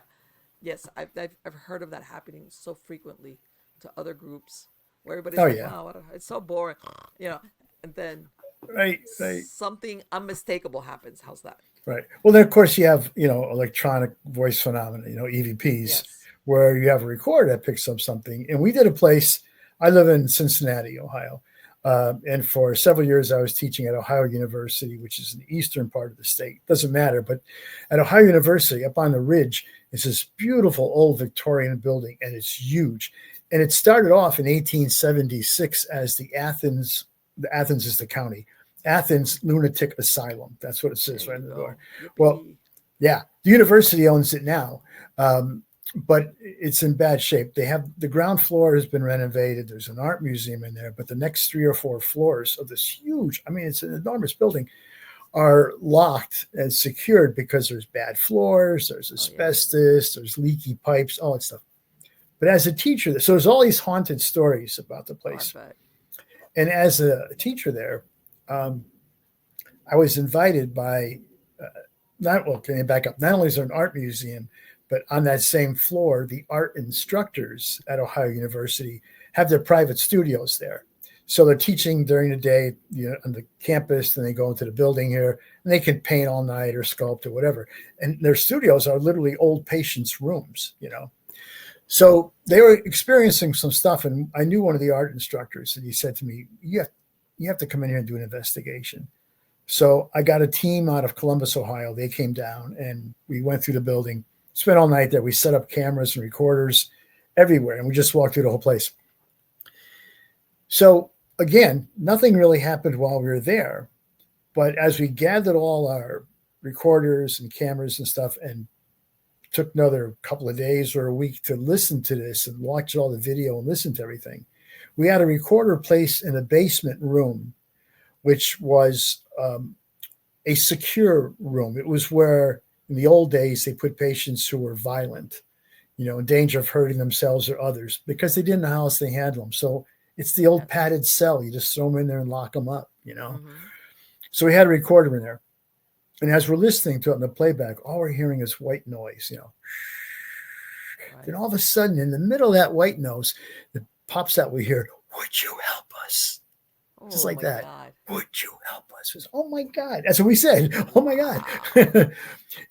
Yes, I've heard of that happening so frequently to other groups where everybody's Oh like, yeah, wow, it's so boring, and then right, right, something unmistakable happens. How's that? right. Well, then of course you have electronic voice phenomena, EVPs, Yes. where you have a recorder that picks up something. And we did a place. I live in Cincinnati, Ohio, and for several years I was teaching at Ohio University, which is in the eastern part of the state. Doesn't matter, but at Ohio University, up on the ridge, is this beautiful old Victorian building, and it's huge. And it started off in 1876 as the Athens. The Athens is the county. Hmm. Athens Lunatic Asylum. That's what it There says right you in the door. go. Well, Yippee. yeah, the university owns it now, but it's in bad shape. They have the ground floor has been renovated. There's an art museum in there, but the next 3 or 4 floors of this huge, I mean, it's an enormous building, are locked and secured because there's bad floors, there's Oh yeah. asbestos, there's leaky pipes, all that stuff. But as a teacher, so there's all these haunted stories about the Oh, I place. bet. And as a teacher there, um, I was invited by not well, can I back up? Not only is there an art museum, but on that same floor, the art instructors at Ohio University have their private studios there. So they're teaching during the day, on the campus, and they go into the building here, and they can paint all night or sculpt or whatever. And their studios are literally old patients' rooms. So they were experiencing some stuff, and I knew one of the art instructors, and he said to me, "You have to come in here and do an investigation." So I got a team out of Columbus, Ohio. They came down and we went through the building, spent all night there. We set up cameras and recorders everywhere, and we just walked through the whole place. So again, nothing really happened while we were there. But as we gathered all our recorders and cameras and stuff and took another couple of days or a week to listen to this and watch all the video and listen to everything, we had a recorder placed in a basement room, which was a secure room. It was where in the old days they put patients who were violent, in danger of hurting themselves or others because they didn't know how else they handle them. So it's the old Yes. padded cell. You just throw them in there and lock them up. Mm-hmm. So we had a recorder in there. And as we're listening to it in the playback, all we're hearing is white noise. Then Right. all of a sudden, in the middle of that white noise, it pops out, we hear, "Would you help us?" Just Oh like my that. God. "Would you help us?" It was, oh my God. That's what we said. Oh my God. Wow.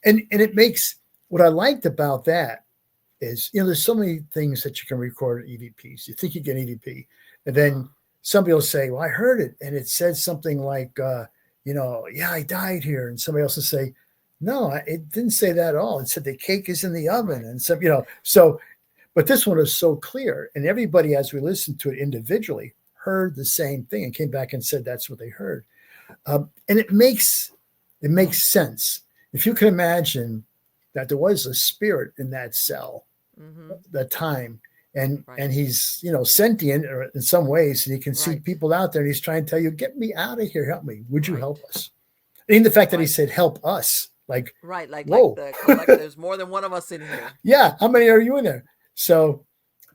And it makes what I liked about that is, there's so many things that you can record at EVPs. You think you get an EVP, and Uh-huh. then somebody will say, "Well, I heard it," and it said something like, "Yeah, I died here," and somebody else will say, "No, it didn't say that at all. It said the cake is in the oven," Right. and so. But this one is so clear, and everybody, as we listened to it individually, heard the same thing and came back and said that's what they heard. And it makes sense if you can imagine that there was a spirit in that cell, Mm-hmm. that time, and Right. he's sentient or in some ways, and he can see Right. people out there, and he's trying to tell you, "Get me out of here, help me, would you Right. help us?" And the fact that he Right. said help us, like, Right. Like whoa. the collective. There's more than one of us in here. Yeah, how many are you in there? So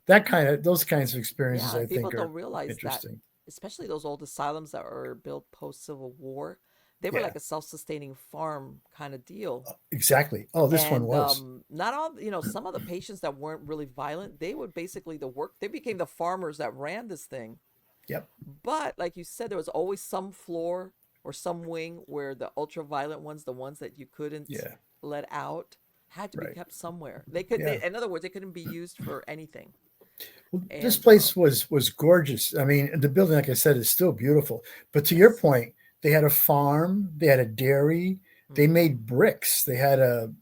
those kinds of experiences Yeah, I and people think don't are realize that interesting. especially those old asylums that were built post Civil War, they were Yeah, like a self-sustaining farm kind of deal. exactly. Oh, this one And was. not all, some of the patients that weren't really violent, they would basically they became the farmers that ran this thing. Yep. But like you said, there was always some floor or some wing where the ultraviolet ones, the ones that you couldn't Yeah. let out, had to be Right. kept somewhere. They could, Yeah. in other words, they couldn't be used for anything. Well, this And place was gorgeous. I mean, the building, like I said, is still beautiful. But to your yes, point, they had a farm, they had a dairy, they mm-hmm. made bricks. They had a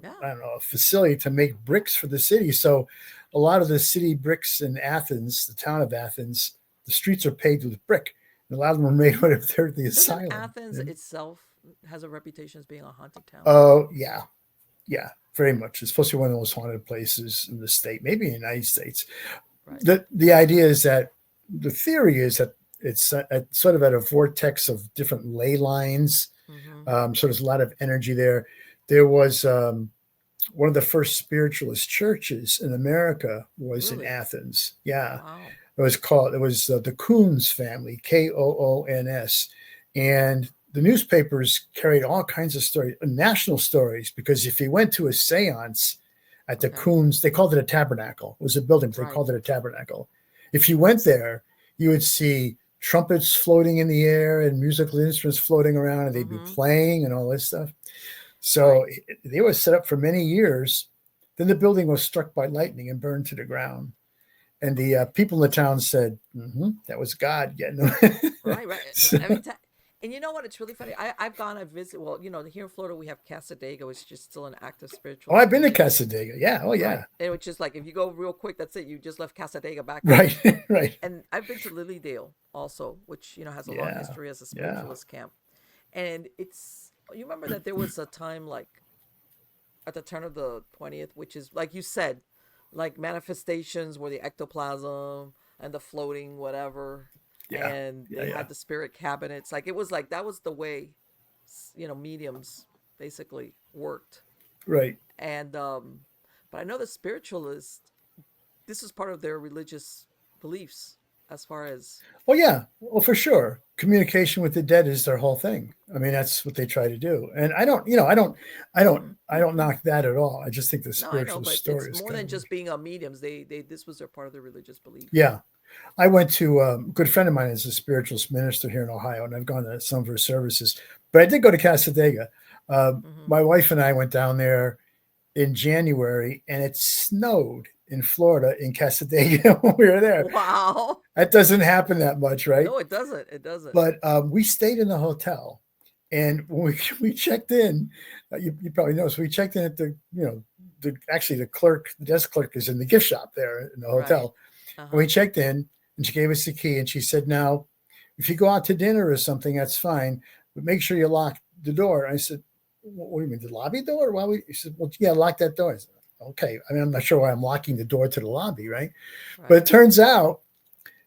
Yeah, I don't know a facility to make bricks for the city. So a lot of the city bricks in Athens, the town of Athens, the streets are paved with brick. And a lot of them were made out of the doesn't asylum. Athens itself has a reputation as being a haunted town? Oh yeah, yeah, very much. It's supposed to be one of the most haunted places in the state, maybe in the United States. Right. The idea is that the theory is that it's sort of at a vortex of different ley lines. Mm-hmm. So there's a lot of energy there. There was one of the first spiritualist churches in America was in Really? Athens. Yeah, Wow. it was the Koons family, Koons, and the newspapers carried all kinds of stories, national stories, because if you went to a séance at the Okay. Koons, they called it a tabernacle. It was a building, but they Right. called it a tabernacle. If you went there, you would see trumpets floating in the air and musical instruments floating around, and they'd be Mm-hmm. playing and all this stuff. So Right. they were set up for many years. Then the building was struck by lightning and burned to the ground. And the Okay. people in the town said, that was God getting them. Right. Right. So, Every time. And you know what? It's really funny. I've gone, I visit. Well, here in Florida, we have Casadega, which is just still an active spiritual oh, I've been to location. Casadega. Yeah. Oh, Right. yeah. And which is like, if you go real quick, that's it. You just left Casadega back there. Right. Right. And I've been to Lilydale also, which, has a long Yeah. history as a Yeah. spiritualist camp. And you remember that there was a time like at the turn of the 20th, which is, like you said, like manifestations where the ectoplasm and the floating whatever, Yeah. and Yeah. they Yeah. had the spirit cabinets. Like, it was like, that was the way, mediums basically worked. Right. And but I know the spiritualists, this is part of their religious beliefs, as far as, Oh, yeah. Well, for sure. Communication with the dead is their whole thing. I mean, that's what they try to do. And I don't knock that at all. I just think the no, I know, spiritual but story it's is more kind than of, just being a mediums. They this was their part of their religious belief. yeah. I went to a good friend of mine is a spiritualist minister here in Ohio, and I've gone to some of her services. But I did go to Casadega. Mm-hmm. My wife and I went down there in January, and it snowed in Florida in Casadega when we were there. Wow. That doesn't happen that much, right? No, it doesn't. It doesn't. But we stayed in the hotel, and when we checked in, you probably noticed we checked in at the desk clerk is in the gift shop there in the Right. hotel. And Uh-huh. we checked in, and she gave us the key, and she said, "Now, if you go out to dinner or something, that's fine, but make sure you lock the door." And I said, "What do you mean, the lobby door? Why?" She said, "Well, yeah, lock that door." I said, "Okay." I mean, I'm not sure why I'm locking the door to the lobby, right? But Right. it turns out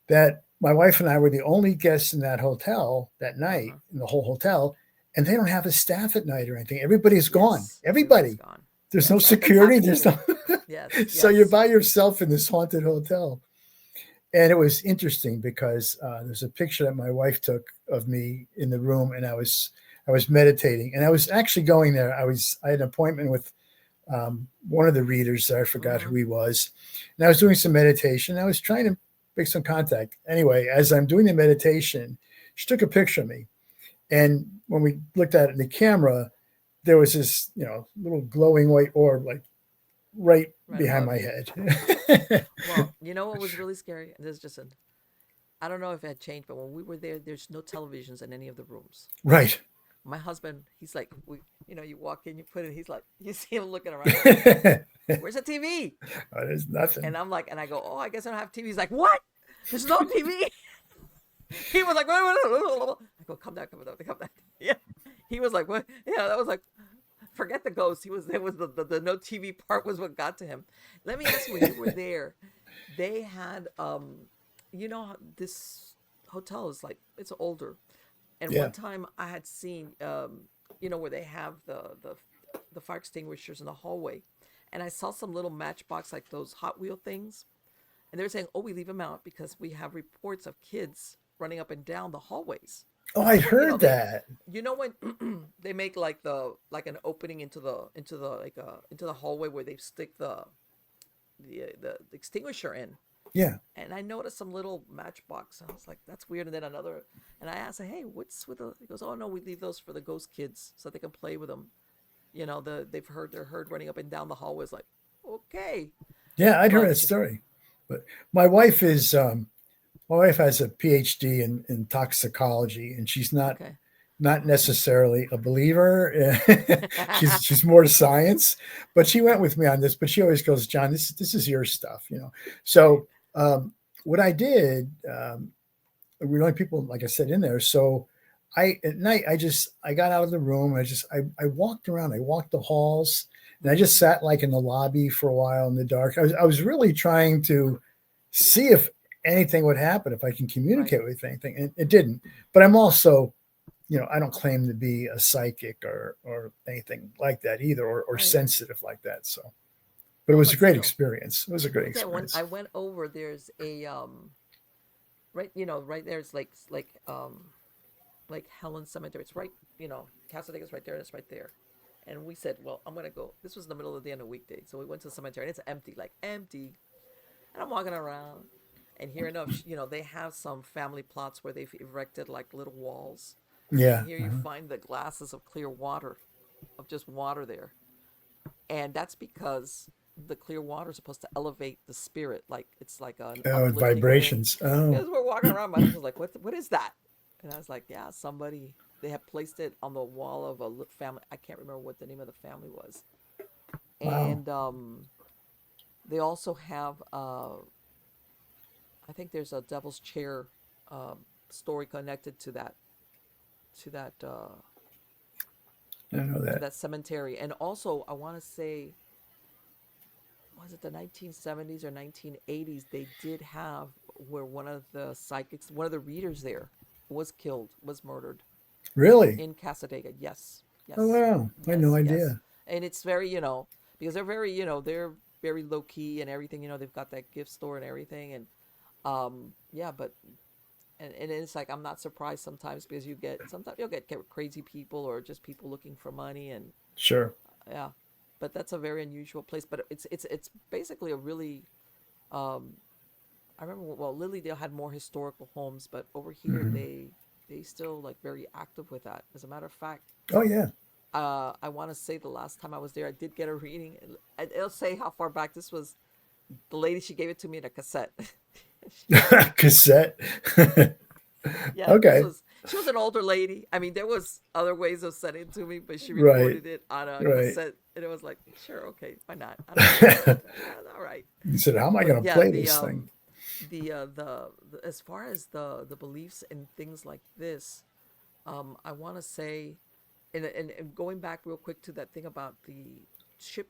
that my wife and I were the only guests in that hotel that night, Uh-huh. in the whole hotel, and they don't have a staff at night or anything. Everybody's gone. Yes. Everybody's Everybody. gone. There's no Yes. Everybody's security. happy There's to. no. Yes. So you're Yes. by yourself in this haunted hotel. And it was interesting because there's a picture that my wife took of me in the room, and I was meditating, and I was actually going there. I had an appointment with one of the readers. I forgot Mm-hmm. who he was, and I was doing some meditation. I was trying to make some contact. Anyway, as I'm doing the meditation, she took a picture of me, and when we looked at it in the camera, there was this little glowing white orb like right Right behind above my you. head. Well, you know what was really scary? This is just I don't know if it had changed, but when we were there, there's no televisions in any of the rooms. Right. My husband, he's like, you walk in, you put it, he's like, you see him looking around, he's like, where's the TV? Oh, there's nothing. And I'm like, and I go, oh, I guess I don't have TV. He's like, what? There's no TV. He was like, I go, come down. Yeah. He was like, what? Yeah, that was like, forget the ghost. It was the no TV part was what got to him. Let me ask you, when you were there, they had, this hotel is like, it's older. And Yeah. one time I had seen, where they have the fire extinguishers in the hallway. And I saw some little matchbox, like those Hot Wheel things. And they were saying, oh, we leave them out because we have reports of kids running up and down the hallways. Oh, Because I when heard that. when they make like an opening into the into the hallway where they stick the extinguisher in. Yeah. And I noticed some little matchbox. And I was like, that's weird. And then another, and I asked, hey, what's with the? He goes, oh no, we leave those for the ghost kids so they can play with them. They're heard running up and down the hallways. Like, okay, Yeah, I'd heard but that story. But my wife is my wife has a PhD in toxicology, and she's okay, not necessarily a believer. She's more science, but she went with me on this. But she always goes, John, this is your stuff, you know. right, So what I did, we were only people, like I said, in there. So I at night I got out of the room. I walked around. I walked the halls, and I just mm-hmm. sat like in the lobby for a while in the dark. I was really trying to see if anything would happen, if I can Right, communicate with anything, and it didn't. But I'm also, you know, I don't claim to be a psychic or anything like that either, or right. sensitive like that. So, but it No, was a but great still, experience. It was a great I tell you, when experience. I went over, there's a right, right there's like Helen Cemetery. It's right, Casadega's right there, and it's right there. And we said, well, I'm gonna go. This was in the middle of the end of the weekday, so we went to the cemetery, and it's empty, like empty. And I'm walking around, and here enough, they have some family plots where they've erected like little walls, and Yeah. here you find the glasses of clear water, of just water there, and that's because the clear water is supposed to elevate the spirit, like it's like an uplifting thing. Vibrations. Oh, Because we're walking around, my husband's like, what is that? And I was like, yeah, somebody, they have placed it on the wall of a family. I can't remember what the name of the family was. wow. And they also have, I think there's a devil's chair story connected to that I know to that. that cemetery. And also, I want to say, was it the 1970s or 1980s? They did have where one of the psychics, one of the readers there, was killed, was murdered Really? in Casadega. Yes, Oh, yes, wow. I had no yes, yes. idea. And it's very, because they're very low key and everything. They've got that gift store and everything, and yeah, but and it's like I'm not surprised sometimes because sometimes you'll get crazy people or just people looking for money, and Sure. yeah, but that's a very unusual place. But it's basically a really um, I remember, well, Lilydale had more historical homes, but over here Hmm. they still like very active with that. As a matter of fact, Oh, yeah. I want to say the last time I was there, I did get a reading. It'll say how far back this was. The lady, she gave it to me in a cassette. Cassette. Yeah, this Okay. was she was an older lady. I mean, there was other ways of sending it to me, but she Right. recorded it on a Right. cassette, and it was like, sure, okay, why not? I don't care. All right. You said, how am I But going to yeah, play this thing? the as far as the beliefs and things like this, I want to say, and going back real quick to that thing about the ship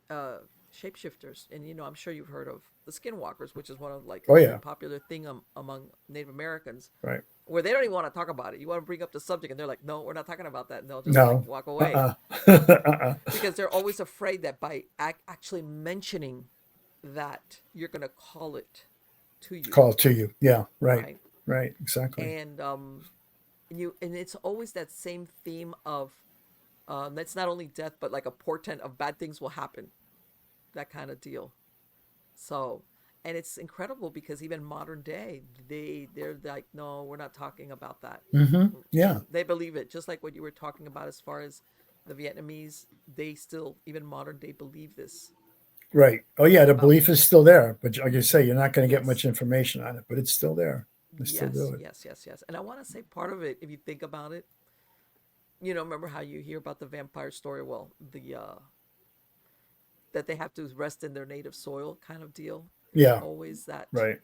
shapeshifters, and I'm sure you've heard of the skinwalkers, which is one of like Oh, a very yeah. popular thing among Native Americans, Right. where they don't even want to talk about it. You want to bring up the subject, and they're like, "No, we're not talking about that," and they'll just like No. walk away Uh-uh. Uh-uh. because they're always afraid that by actually mentioning that you're gonna call it to you, Call to you. Yeah. Right. right? Right. Exactly. And and it's always that same theme of that's not only death but like a portent of bad things will happen, that kind of deal. So, and it's incredible because even modern day, they're like, no, we're not talking about that. Hmm. Yeah. They believe it, just like what you were talking about as far as the Vietnamese. They still, even modern day, believe this Right. Oh, yeah. The about belief is still there. But like you say, you're not going to get much yes, information on it, but it's still there. They still yes, do it. yes, yes, yes. And I want to say part of it, if you think about it, remember how you hear about the vampire story? Well, the that they have to rest in their native soil, kind of deal. There's Yeah. always that Right.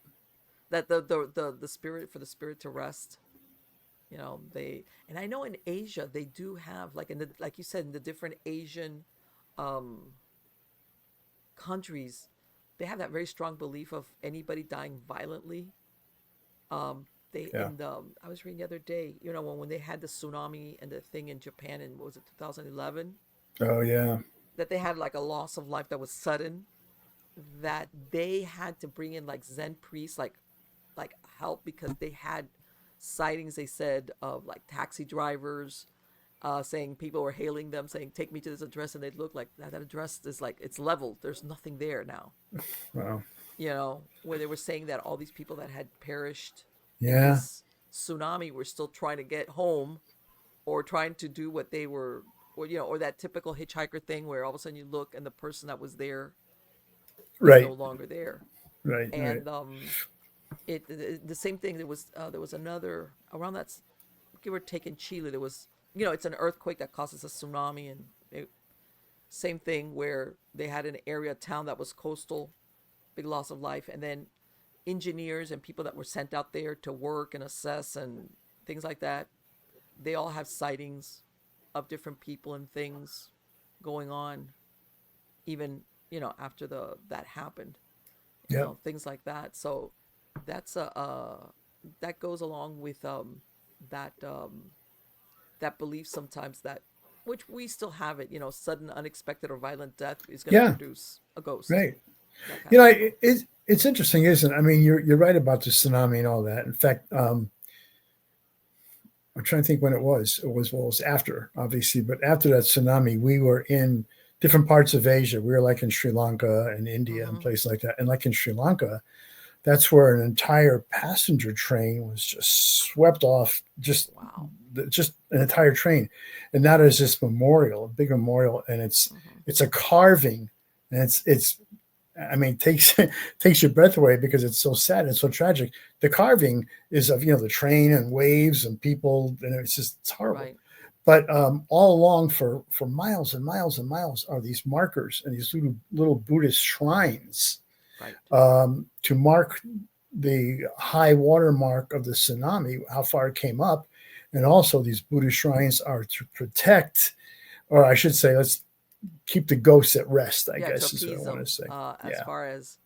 the spirit, for the spirit to rest. They, and I know in Asia they do have, like in the, like you said, in the different Asian um countries, they have that very strong belief of anybody dying violently. They Yeah. in the I was reading the other day, when they had the tsunami and the thing in Japan in, what was it, 2011, Oh, yeah. that they had like a loss of life that was sudden, that they had to bring in like Zen priests, like help, because they had sightings, they said, of like taxi drivers saying people were hailing them, saying, "Take me to this address," and they'd look like that address is like it's leveled. There's nothing there now. Wow. Where they were saying that all these people that had perished in Yeah. this tsunami were still trying to get home or trying to do what they were, or that typical hitchhiker thing where all of a sudden you look and the person that was there is no Right. longer there. Right. Right. And the same thing. There was another around that, give or take, in Chile. There was, it's an earthquake that causes a tsunami, and same thing where they had an area town that was coastal, big loss of life, and then engineers and people that were sent out there to work and assess and things like that, they all have sightings of different people and things going on, even after the that happened, Yep. things like that. So that's a that goes along with that that belief sometimes that, which we still have it, sudden, unexpected, or violent death is going to Yeah. produce a ghost. Right. That kind of thing. It's interesting, isn't it? I mean, you're right about the tsunami and all that. In fact, I'm trying to think when it was. It was after, obviously, but after that tsunami, we were in different parts of Asia. We were like in Sri Lanka and India and Mm-hmm. places like that. And like in Sri Lanka, that's where an entire passenger train was just swept off, Wow. just an entire train. And now there's this memorial, a big memorial, and Mm-hmm. it's a carving, and it's I mean, takes takes your breath away because it's so sad, it's so tragic. The carving is of the train and waves and people, and it's horrible. Right. But all along for miles and miles and miles are these markers and these little Buddhist shrines Right. to mark the high water mark of the tsunami, how far it came up, and also these Buddhist shrines are to protect, or I should say, let's keep the ghosts at rest, I Yeah, to guess is what I appease want them. to say. As Yeah. far as,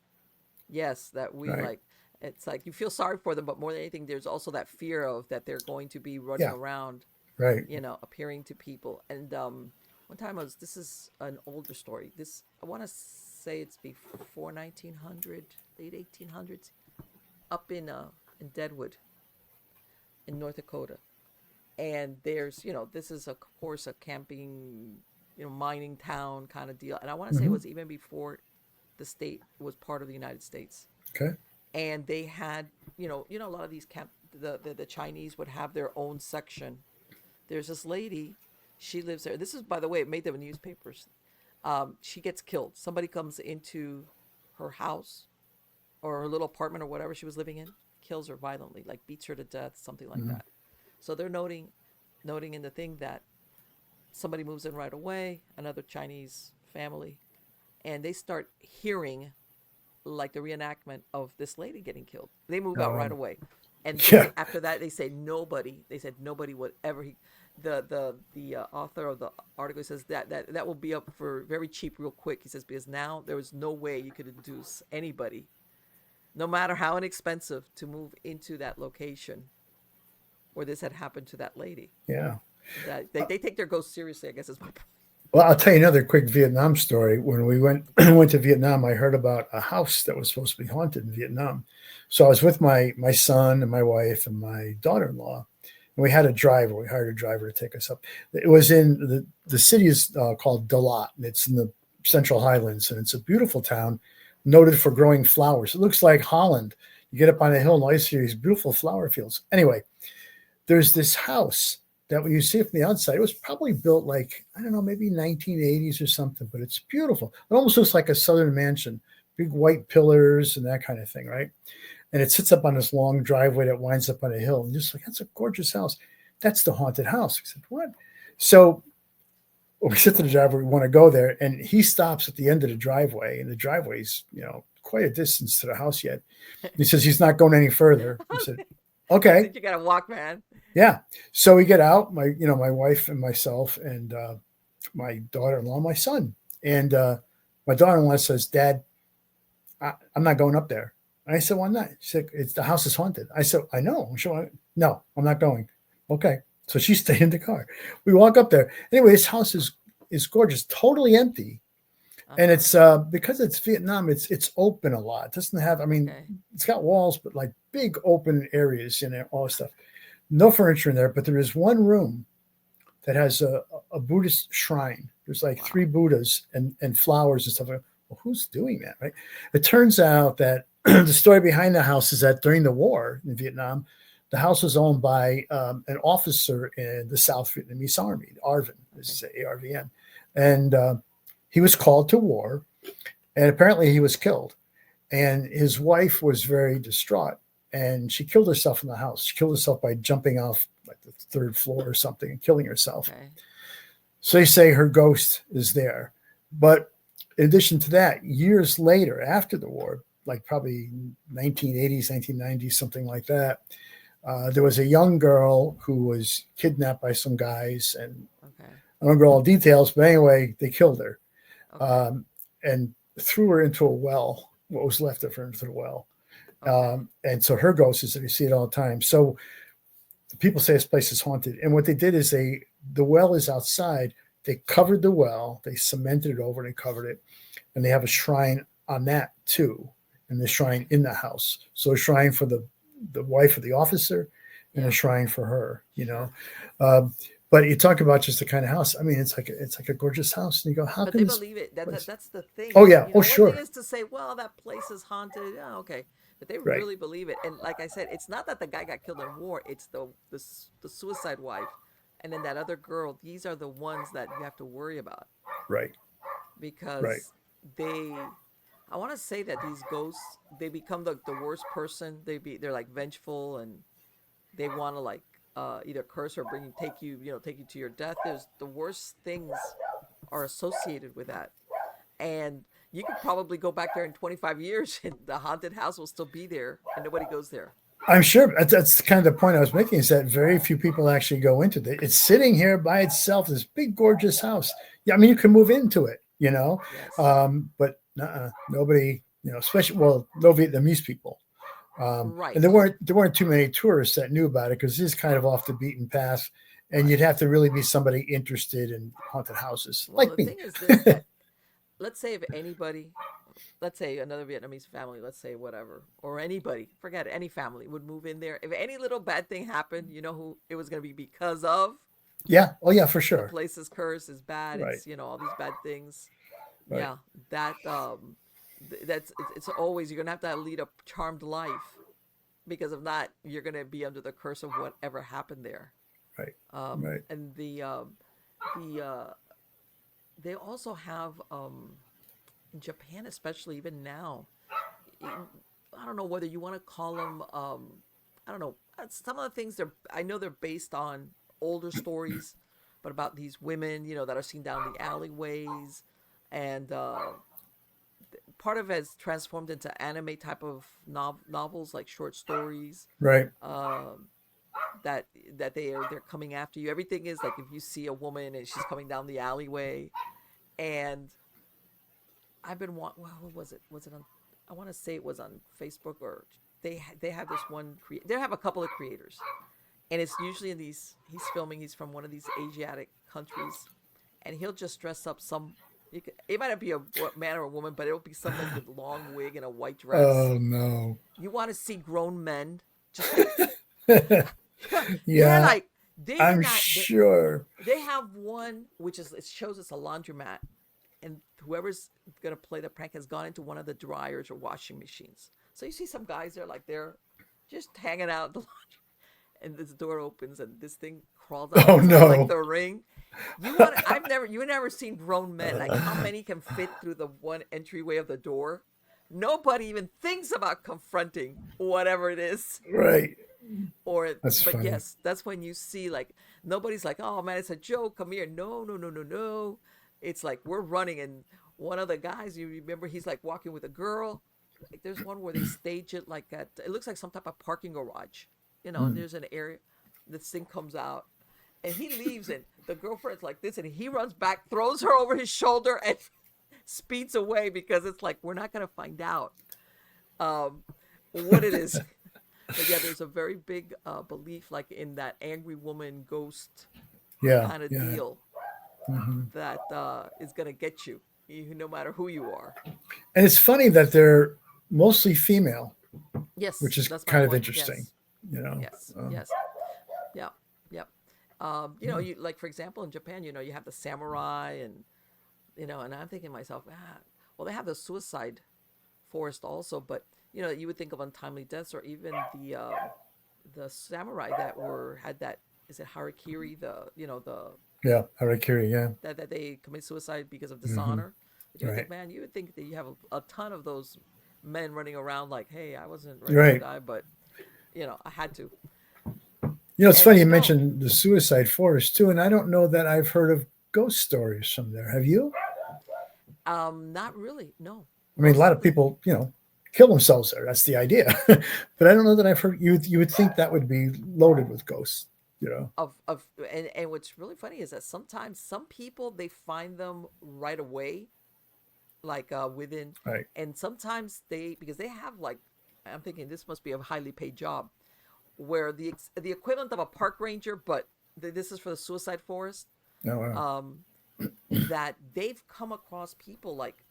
yes, that we Right. like. It's like you feel sorry for them, but more than anything, there's also that fear of that they're going to be running Yeah. around, Right. appearing to people. And one time this is an older story. This, I want to say it's before 1900, late 1800s, up in Deadwood, in North Dakota. And there's, this is of course a camping, mining town kind of deal. And I want to say it Hmm. was even before the state was part of the United States. Okay. And they had, a lot of these the Chinese would have their own section. There's this lady, she lives there. This is, by the way, it made them in newspapers. She gets killed. Somebody comes into her house or her little apartment or whatever she was living in, kills her violently, like beats her to death, something like Hmm. that. So they're noting in the thing that somebody moves in right away, another Chinese family, and they start hearing like the reenactment of this lady getting killed. They move out right Um, away. And yeah. after that, they say nobody. They said nobody would ever. The author of the article says that will be up for very cheap, real quick. He says because now there was no way you could induce anybody, no matter how inexpensive, to move into that location where this had happened to that lady. Yeah. That they take their ghosts seriously, I guess is my point. Well, I'll tell you another quick Vietnam story. When we went went to Vietnam, I heard about a house that was supposed to be haunted in Vietnam. So I was with my son and my wife and my daughter-in-law, and we had a driver. We hired a driver to take us up. It was in the city is called Dalat, and it's in the Central Highlands, and it's a beautiful town, noted for growing flowers. It looks like Holland. You get up on a hill, and all you see are these beautiful flower fields. Anyway, there's this house that when you see it from the outside, it was probably built like, I don't know, maybe 1980s or something, but it's beautiful. It almost looks like a southern mansion, big white pillars and that kind of thing, right? And it sits up on this long driveway that winds up on a hill. And just like, that's a gorgeous house. That's the haunted house. I said, what? So we sit to the driver, we want to go there. And he stops at the end of the driveway. And the driveway's, quite a distance to the house yet. He says he's not going any further. I said, I okay. think you gotta walk, man. Yeah. So we get out, my wife and myself and my daughter-in-law, my son. And my daughter-in-law says, Dad, I'm not going up there. And I said, why not? She said, it's the house is haunted. I said, I know. No, I'm not going. Okay. So she stayed in the car. We walk up there. Anyway, this house is gorgeous, totally empty. And Uh-huh. it's because it's Vietnam, it's open a lot. It doesn't have, I mean, Okay. it's got walls, but like big open areas in it, all this stuff. no furniture in there, but there is one room that has a Buddhist shrine. There's like Wow. 3 Buddhas and flowers and stuff. Well, who's doing that, right? It turns out that the story behind the house is that during the war in Vietnam, the house was owned by an officer in the South Vietnamese Army, ARVN, this Okay. is ARVN. And he was called to war, and apparently he was killed. And his wife was very distraught, and she killed herself in the house. She killed herself by jumping off like the 3rd floor or something and killing herself. Okay. So they say her ghost is there. But in addition to that, years later, after the war, like probably 1980s, 1990s, something like that, there was a young girl who was kidnapped by some guys, and Okay. I don't know all the details, but anyway, they killed her Okay. and threw her into a well, what was left of her into the well. Okay. And so her ghost is that you see it all the time. So people say this place is haunted. And what they did is the well is outside. They covered the well, they cemented it over, and they covered it. And they have a shrine on that too. And the shrine in the house. So a shrine for the wife of the officer and Yeah. a shrine for her, Sure. But you talk about just the kind of house. I mean, it's like a gorgeous house. And you go, how But can they this believe it. place? That's the thing. Oh yeah. Oh One sure. thing is to say, well, that place is haunted. Yeah, okay. But they Right. really believe it. And like I said, it's not that the guy got killed in war. It's the suicide wife, and then that other girl. These are the ones that you have to worry about Right. Right. because they. I want to say that these ghosts they become the worst person. They're like vengeful and they want to like either curse or take you to your death. There's the worst things are associated with that, and you could probably go back there in 25 years and the haunted house will still be there and nobody goes there. I'm sure that's kind of the point I was making is that very few people actually go into it. It's sitting here by itself, this big, gorgeous house. Yeah, I mean, you can move into it, Yes. but nobody, especially, well, no Vietnamese people. And Right. there weren't too many tourists that knew about it because it is kind of off the beaten path. And Right. you'd have to really be somebody interested in haunted houses Well, like the me. thing is this that let's say if anybody, let's say another Vietnamese family, let's say whatever, or anybody, forget it, any family would move in there. If any little bad thing happened, you know who it was going to be because of Yeah. Oh, yeah, for the sure. place's curse is bad. Right. It's all these bad things. Right. Yeah, that it's always you're gonna have to lead a charmed life because if not, you're gonna be under the curse of whatever happened there. Right. Right. And the they also have in Japan, especially even now. I don't know whether you want to call them. I don't know. Some of the things I know they're based on older stories, but about these women, that are seen down the alleyways, and part of it has transformed into anime type of novels, like short stories. Right. Um, that they're coming after you. Everything is like if you see a woman and she's coming down the alleyway, and I've been what was it? Was it on? I want to say it was on Facebook or they have this one. They have a couple of creators, and it's usually in these. He's filming. He's from one of these Asiatic countries, and he'll just dress up some. It might not be a man or a woman, but it'll be someone with long wig and a white dress. Oh, no. You want to see grown men, just they're Yeah, like they're I'm not. sure. They have one which is it shows it's a laundromat, and whoever's gonna play the prank has gone into one of the dryers or washing machines. So you see some guys there like they're just hanging out in the laundry, and this door opens and this thing crawls out. Oh, It's almost like no. the ring. You've never seen grown men like how many can fit through the one entryway of the door. Nobody even thinks about confronting whatever it is. Right. That's But funny. yes, that's when you see like nobody's like, oh man, it's a joke, come here. No, no, no, no, no. It's like we're running, and one of the guys, you remember, he's like walking with a girl. Like there's one where they stage it like at it looks like some type of parking garage, and Mm. there's an area. This thing comes out, and he leaves, and the girlfriend's like this, and he runs back, throws her over his shoulder, and speeds away because it's like we're not gonna find out um, what it is. But yeah, there's a very big belief, like in that angry woman ghost Yeah. kind of Yeah. deal Hmm. that is gonna get you, no matter who you are. And it's funny that they're mostly female, Yes, which is that's my kind of point. interesting, Yes, you know. yes, Um, yes. Yeah. Yep. Yeah. You like for example in Japan, you have the samurai and and I'm thinking to myself, well they have the suicide forest also, but you would think of untimely deaths or even the samurai that were had that is it harakiri the Yeah. Harakiri. Yeah. that they commit suicide because of Hmm. dishonor. But you would Right. think, man, you would think that you have a ton of those men running around like, hey, I wasn't ready to Right. die, but I had to. It's And funny you mentioned the suicide forest too, and I don't know that I've heard of ghost stories from there. Have you? not really. No, I mean, a most lot of of the people, kill themselves there. That's the idea. But I don't know that I've heard you. You would think that would be loaded with ghosts. You know. of and what's really funny is that sometimes some people they find them right away, like within, Right. and sometimes they because they have like I'm thinking this must be a highly paid job where the equivalent of a park ranger, but this is for the suicide forest. Oh wow. Um, that they've come across people like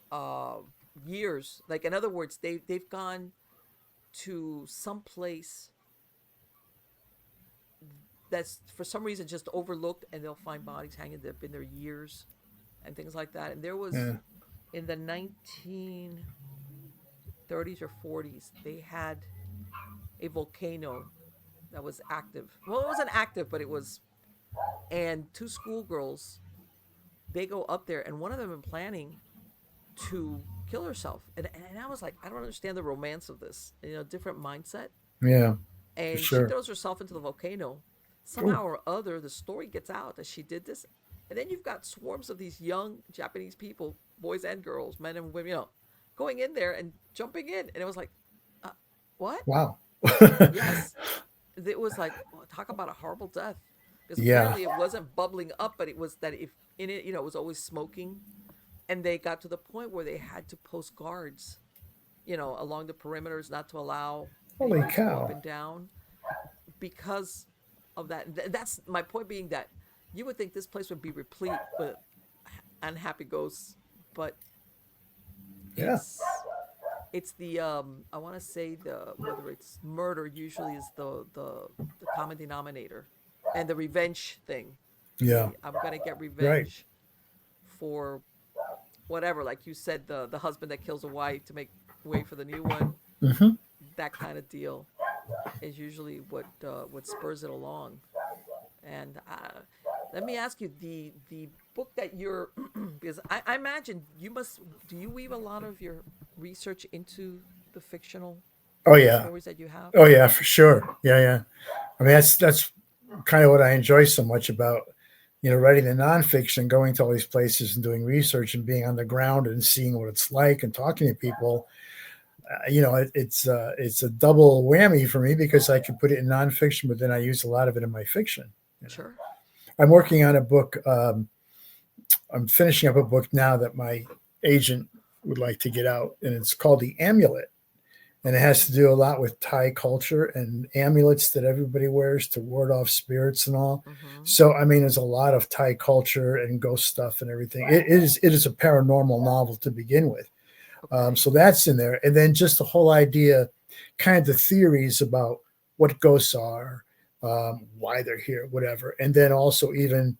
uh years, like in other words, they've gone to some place that's for some reason just overlooked, and they'll find bodies hanging that have been there years and things like that. And there was Yeah. in the 1930s or 40s, they had a volcano that was active. Well, it wasn't active, but it was. And two schoolgirls, they go up there, and one of them been planning to kill herself. And I was like, I don't understand the romance of this. Different mindset. Yeah. For And she sure. throws herself into the volcano. Oh Somehow or other, the story gets out that she did this. And then you've got swarms of these young Japanese people, boys and girls, men and women, going in there and jumping in. And it was like, uh, what? wow. Yes. It was like, oh, talk about a horrible death. Because Yeah. apparently it wasn't bubbling up, but it was that if in it, it was always smoking. And they got to the point where they had to post guards, along the perimeters, not to allow Holy anybody to go up cow. and down because of that. That's my point being that you would think this place would be replete with unhappy ghosts, but Yeah. it's it's the I want to say the whether it's murder usually is the common denominator, and the revenge thing. Yeah. I'm gonna get Right. revenge for whatever, like you said, the husband that kills a wife to make way for the new one. Hmm. That kind of deal is usually what spurs it along. And let me ask you, the book that you're because I imagine you must do you weave a lot of your research into the fictional Oh yeah. stories that you have? Oh yeah. For sure. Yeah. Yeah. I mean, that's kind of what I enjoy so much about writing the nonfiction, going to all these places and doing research and being on the ground and seeing what it's like and talking to people. It's a double whammy for me because I can put it in nonfiction, but then I use a lot of it in my fiction. You know, Sure. I'm working on a book. I'm finishing up a book now that my agent would like to get out, and it's called The Amulet, and it has Okay. to do a lot with Thai culture and amulets that everybody wears to ward off spirits and all. Mm-hmm. So I mean, there's a lot of Thai culture and ghost stuff and everything. It is a paranormal novel to begin with. Okay. So that's in there, and then just the whole idea, kind of the theories about what ghosts are, why they're here, whatever, and then also even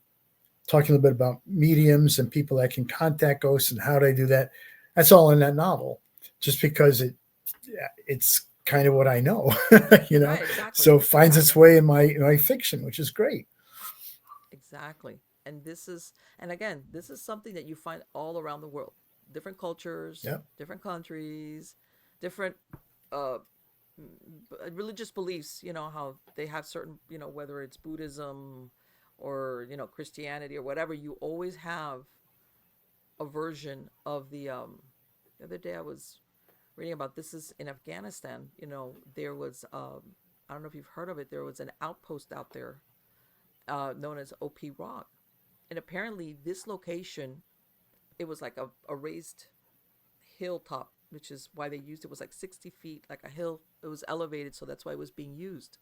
talking a little bit about mediums and people that can contact ghosts and how they do that. That's all in that novel, just because it's kind of what I know, you know. Right. Exactly. So it finds its Exactly. way in my fiction, which is great. Exactly. And again, this is something that you find all around the world. Different cultures, Yeah. different countries, different uh, religious beliefs. How they have certain, whether it's Buddhism or Christianity or whatever. You always have a version of the other day I was reading about this is in Afghanistan. There was I don't know if you've heard of it. There was an outpost out there known as OP Rock, and apparently this location it was like a raised hilltop, which is why they used it was like 60 feet, like a hill. It was elevated, so that's why it was being used.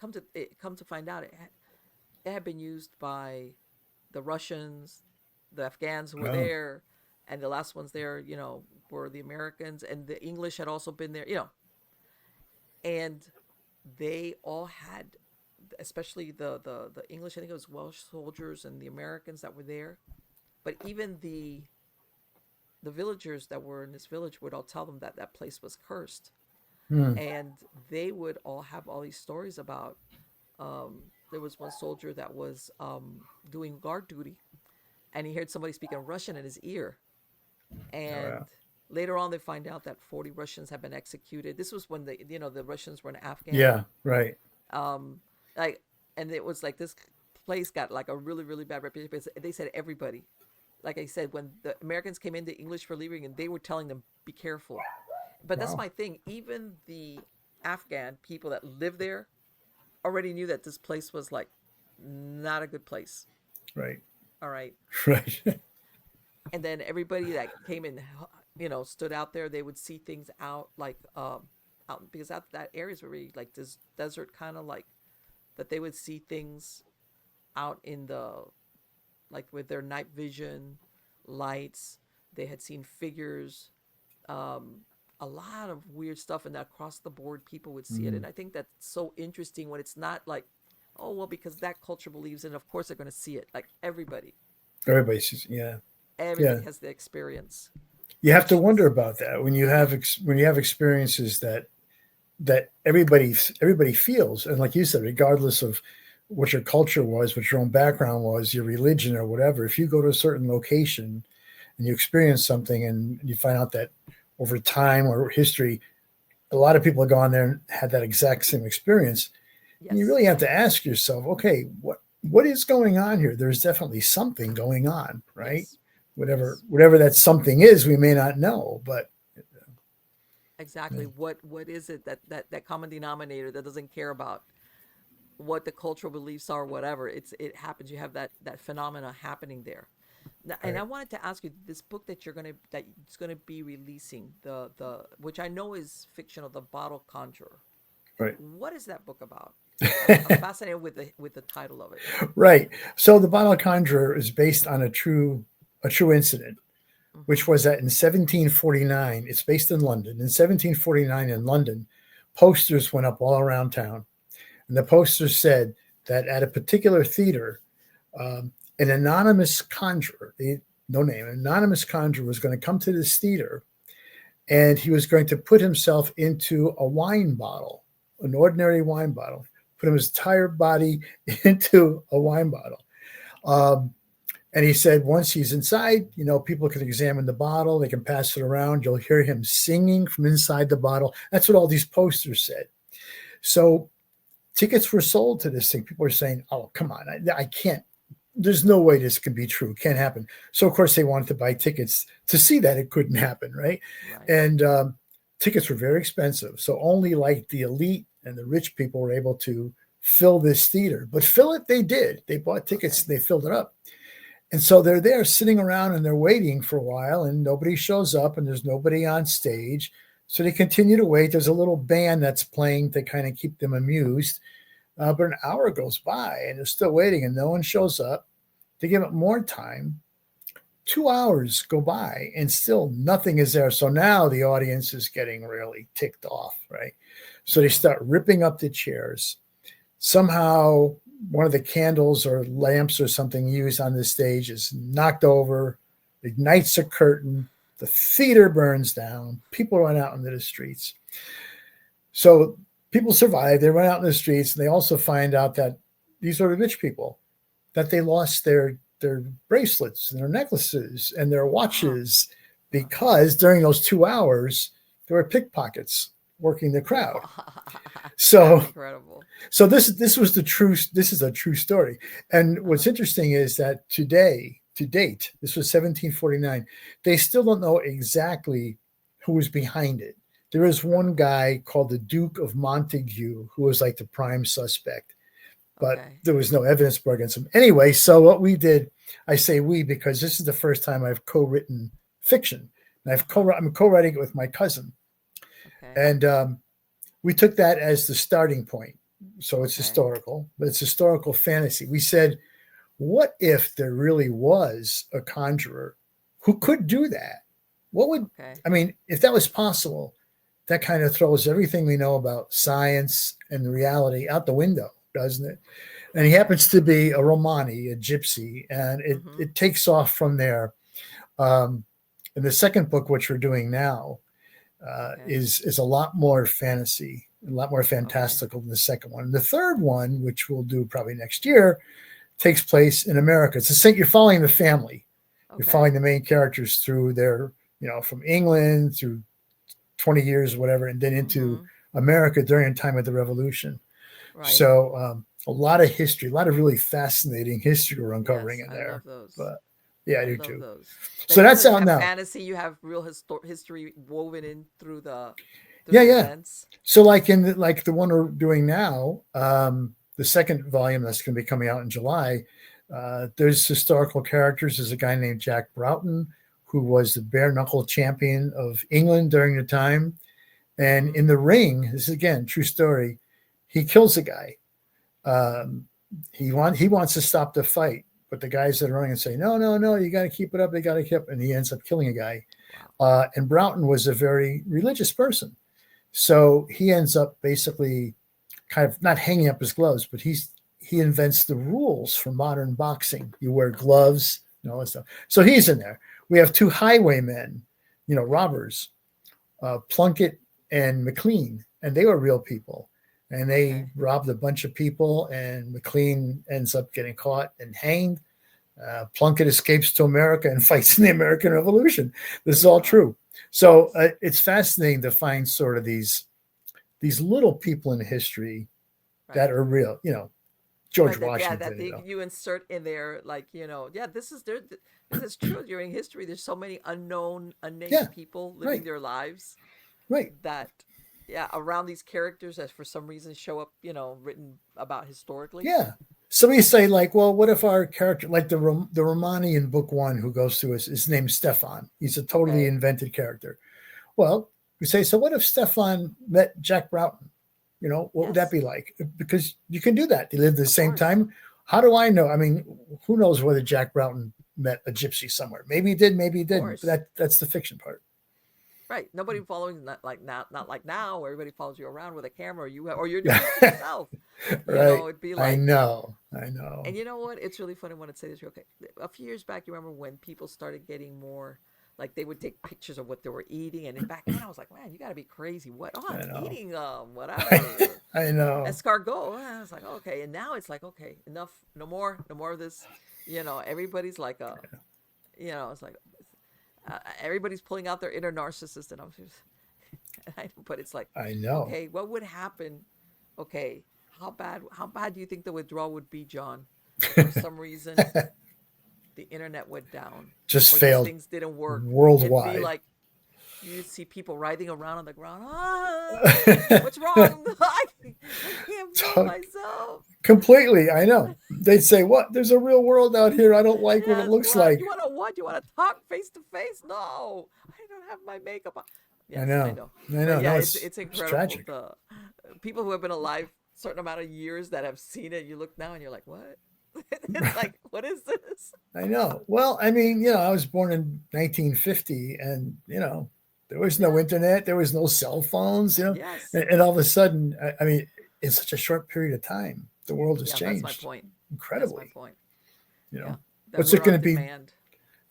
Come to find out, it had been used by the Russians, the Afghans who were Oh, there, and the last ones there, were the Americans, and the English had also been there, and they all had especially the English. I think it was Welsh soldiers and the Americans that were there. But even the villagers that were in this village would all tell them that that place was cursed, Hmm. and they would all have all these stories about. There was one soldier that was doing guard duty, and he heard somebody speaking Russian in his ear, Oh, yeah. and later on they find out that 40 Russians had been executed. This was when the Russians were in Afghan. Yeah, right. Um, like, and it was like this place got like a really really bad reputation. Because they said everybody, like I said, when the Americans came into English for leaving, and they were telling them be careful. But that's Wow. my thing. Even the Afghan people that lived there already knew that this place was like not a good place. Right. All right. Right. And then everybody that came in, stood out there, they would see things out like out because that area is very like this desert kind of like that they would see things out in the like with their night vision lights. They had seen figures, um, a lot of weird stuff, and that across the board people would see it. Mm. And I think that's so interesting when it's not like, oh well, because that culture believes in it, of course they're going to see it. Like Everybody's just, yeah. Yeah. everybody has the experience, You have to which wonder is about that when you have when you have experiences that everybody feels, and like you said, regardless of what your culture was, what your own background was, your religion or whatever, if you go to a certain location and you experience something and you find out that over time or history, a lot of people have gone there and had that exact same experience, and you yes, really have to ask yourself, okay, what is going on here? There's definitely something going on, right? yes, Whatever yes. whatever that something is, we may not know, but Exactly. yeah, What is it that common denominator that doesn't care about what the cultural beliefs are, whatever. It happens. You have that phenomena happening there. Now, and I right, wanted to ask you this book that's gonna be releasing the which I know is fictional, the Bottle Conjuror. right. What is that book about? I'm fascinated with the title of it. Right. So the Bottle Conjuror is based on a true incident, which Mm-hmm. was that in 1749, it's based in London. In 1749 in London, posters went up all around town, and the posters said that at a particular theater, um, an anonymous conjurer, no name, an anonymous conjurer was going to come to this theater, and he was going to put himself into a wine bottle, an ordinary wine bottle, put his entire body into a wine bottle. Um, and he said, once he's inside, people can examine the bottle, they can pass it around. You'll hear him singing from inside the bottle. That's what all these posters said. So tickets were sold to this thing. People were saying, oh, come on, I can't. There's no way this can be true. Can't happen. So, of course, they wanted to buy tickets to see that it couldn't happen, right? Right. And tickets were very expensive. So, only like the elite and the rich people were able to fill this theater. But fill it, they did. They bought tickets, Okay. they filled it up. And so they're there sitting around and they're waiting for a while, and nobody shows up and there's nobody on stage. So they continue to wait. There's a little band that's playing to kind of keep them amused. But an hour goes by and they're still waiting and no one shows up. They give it more time. 2 hours go by and still nothing is there. So now the audience is getting really ticked off, right? So they Mm-hmm. start ripping up the chairs. Somehow one of the candles or lamps or something used on the stage is knocked over, ignites a curtain, the theater burns down, people run out into the streets. So people survive, they run out in the streets, and they also find out that these are the rich people, that they lost their bracelets and their necklaces and their Wow. watches because during those 2 hours there were pickpockets working the crowd. That's So incredible. so this was the true this is a true story. And what's Uh-huh. interesting is that today, to date, this was 1749, they still don't know exactly who was behind it. There is one Incredible. guy called the Duke of Montague who was like the prime suspect, but Okay. there was no evidence brought against him. Anyway, so what we did, I say we because this is the first time I've co-written fiction. And Uh-huh. I'm co-writing it with my cousin. Okay. And we took that as the starting point. So it's Okay. historical, but it's historical fantasy. We said, what if there really was a conjurer who could do that? What would, Okay. I mean, if that was possible, that kind of throws everything we know about science and reality out the window, doesn't it? And he happens to be a Romani, a gypsy, and Mm-hmm. it takes off from there. Um, and the second book, which we're doing now, Okay. is a lot more fantasy, a lot more Okay. fantastical than the second one. And the third one, which we'll do probably next year, takes place in America. It's the same. You're following the family. You're Okay. following the main characters through their, from England through 20 years, whatever, and then into Mm-hmm. America during the time of the Revolution. Right. So a lot of history, a lot of really fascinating history we're uncovering Yes, in I love there. those. But yeah, I I do love too. those. So Then you that's said you out have now. fantasy, you have real history woven in through Yeah, the yeah. events. So like the one we're doing now, the second volume that's going to be coming out in July. There's historical characters. There's a guy named Jack Broughton who was the bare knuckle champion of England during the time. And Mm-hmm. in the ring, this is again true story. He kills a guy. Um, he wants to stop the fight, but the guys that are running and say, no, no, no, you got to keep it up. They got to keep, and he ends up killing a guy. Wow. And Broughton was a very religious person, so he ends up basically kind of not hanging up his gloves, but he invents the rules for modern boxing. You wear Okay. gloves and all that stuff. So he's in there. We have two highwaymen, Okay. robbers, Plunkett and McLean, and they were real people. And they Okay. robbed a bunch of people, and McLean ends up getting caught and hanged. Plunkett escapes to America and fights in the American Revolution. This is all Wow. true. So Yes. it's fascinating to find sort of these little people in history that Right. are real. George Right. That yeah. That Washington. you insert in there, like yeah. This is there. This is true. During history, there's so many unknown, Yeah, unnamed people living right, their lives right. that yeah around these characters that for some reason show up. Written about historically. Yeah. Somebody say like, well, what if our character, like the Romani in book one, who goes through his name's Stefan. He's a totally Okay. invented character. Well, we say, so what if Stefan met Jack Broughton? What would that Yes. be like? Because you can do that. They live at the Of same course. time. How do I know? I mean, who knows whether Jack Broughton met a gypsy somewhere? Maybe he did, maybe he Of didn't. But course. that's the fiction part. Right. Nobody following not like now where everybody follows you around with a camera or you're Yeah. doing it to yourself. Right. It'd be I like know. I know. and you know what? It's really funny when I say this real quick. A few years back, you remember when people started getting more like they would take pictures of what they were eating, and then back then I was like, man, you got to be crazy. What? Oh, I it's know. eating whatever I know. escargot. I was like, okay, and now it's like, okay, enough, no more of this. Everybody's like it's like everybody's pulling out their inner narcissist, and I'm just, but it's like, I know. okay, what would happen? Okay, how bad do you think the withdrawal would be, John, if for some reason the internet went down Just or these failed things didn't work? It'd be worldwide. like you see people writhing around on the ground. What's wrong? I can't feel myself. Completely. I know. They'd say, what? There's a real world out here. I don't like what it Yes, looks what? like. You want to what? You want to talk face to face? No, I don't have my makeup on. I Yes, I know. know. I know. But yeah, No, it's it's incredible. tragic. The people who have been alive a certain amount of years that have seen it, you look now and you're like, what? It's like, what is this? I know. Well, I mean, I was born in 1950 and, there was no Yeah. internet, there was no cell phones, Yes. and all of a sudden, I mean, in such a short period of time, the world has Yeah, that's my changed point. That's my incredibly. point. You Yeah. know, That what's it we're going on to be? demand.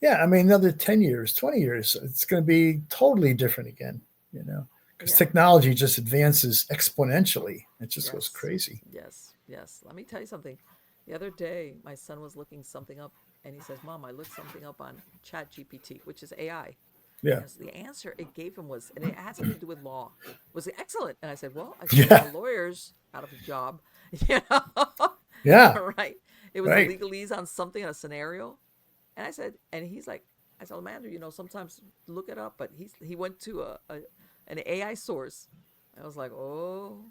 Yeah, I mean, another 10 years, 20 years, it's going to be totally different again, because Yeah. technology just advances exponentially. It just goes Yes. crazy. Yes. Yes. Let me tell you something. The other day, my son was looking something up and he says, Mom, I looked something up on Chat GPT, which is AI. Yeah. And so the answer it gave him was, and it had something to do with law, was excellent. And I said, well, I said, a lot Yeah. of lawyers out of a job, you know, Yeah. right? It was a Right. legalese on something, on a scenario. And I said, and he's like, I said, Amanda, sometimes look it up. But he went to an AI source. I was like, oh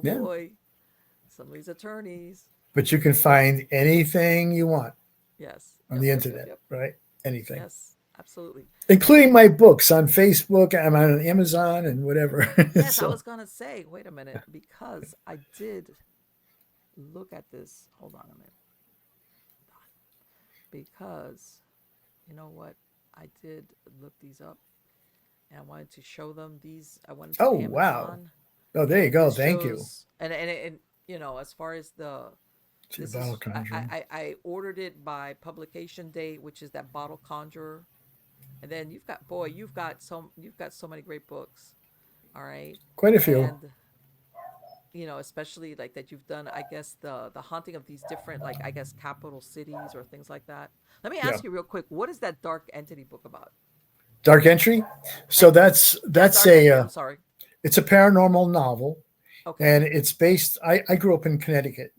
Yeah. boy, some of these attorneys, But you can they know. find anything you want Yes. on Yep. the Yep. Yep. internet, Yep. right? Anything, Yes. Absolutely. including my books on Facebook. I'm on Amazon and whatever. Yes, I So, was gonna say, wait a minute, because I did look at this. Hold on a minute. Because you know what? I did look these up and I wanted to show them these. I went to oh, wow. Amazon Oh, there you and go. this Thank you. shows and as far as See the this Bottle is, Conjuring. I ordered it by publication date, which is that Bottle Conjuror. And then you've got so many great books. All right. Quite a few. And especially like that you've done, I guess, the haunting of these different, like, I guess, capital cities or things like that. Let me Yeah. ask you real quick, what is that Dark Entity book about? Dark Entry. So And yeah, that's Dark a Entry, I'm sorry. it's a paranormal novel, Okay. and it's based. I grew up in Connecticut,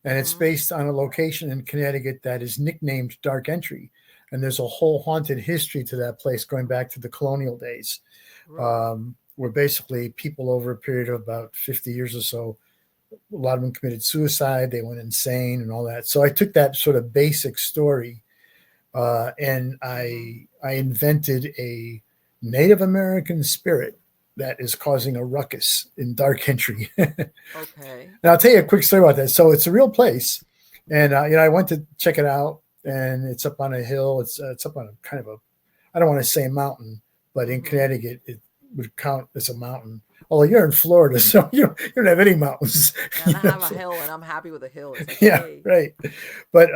and it's Mm-hmm. based on a location in Connecticut that is nicknamed Dark Entry, and there's a whole haunted history to that place going back to the colonial days, Really? where basically people over a period of about 50 years or so, a lot of them committed suicide, they went insane, and all that. So I took that sort of basic story, and Mm-hmm. I invented a Native American spirit that is causing a ruckus in Dark Entry. And Okay. I'll tell you a quick story about that. So it's a real place, and I went to check it out, and it's up on a hill. It's up on a kind of a, I don't want to say mountain, but in Mm-hmm. Connecticut it would count as a mountain. Although you're in Florida, so you don't have any mountains. And I have a hill, and I'm happy with a hill. It's like, Yeah, hey. right. But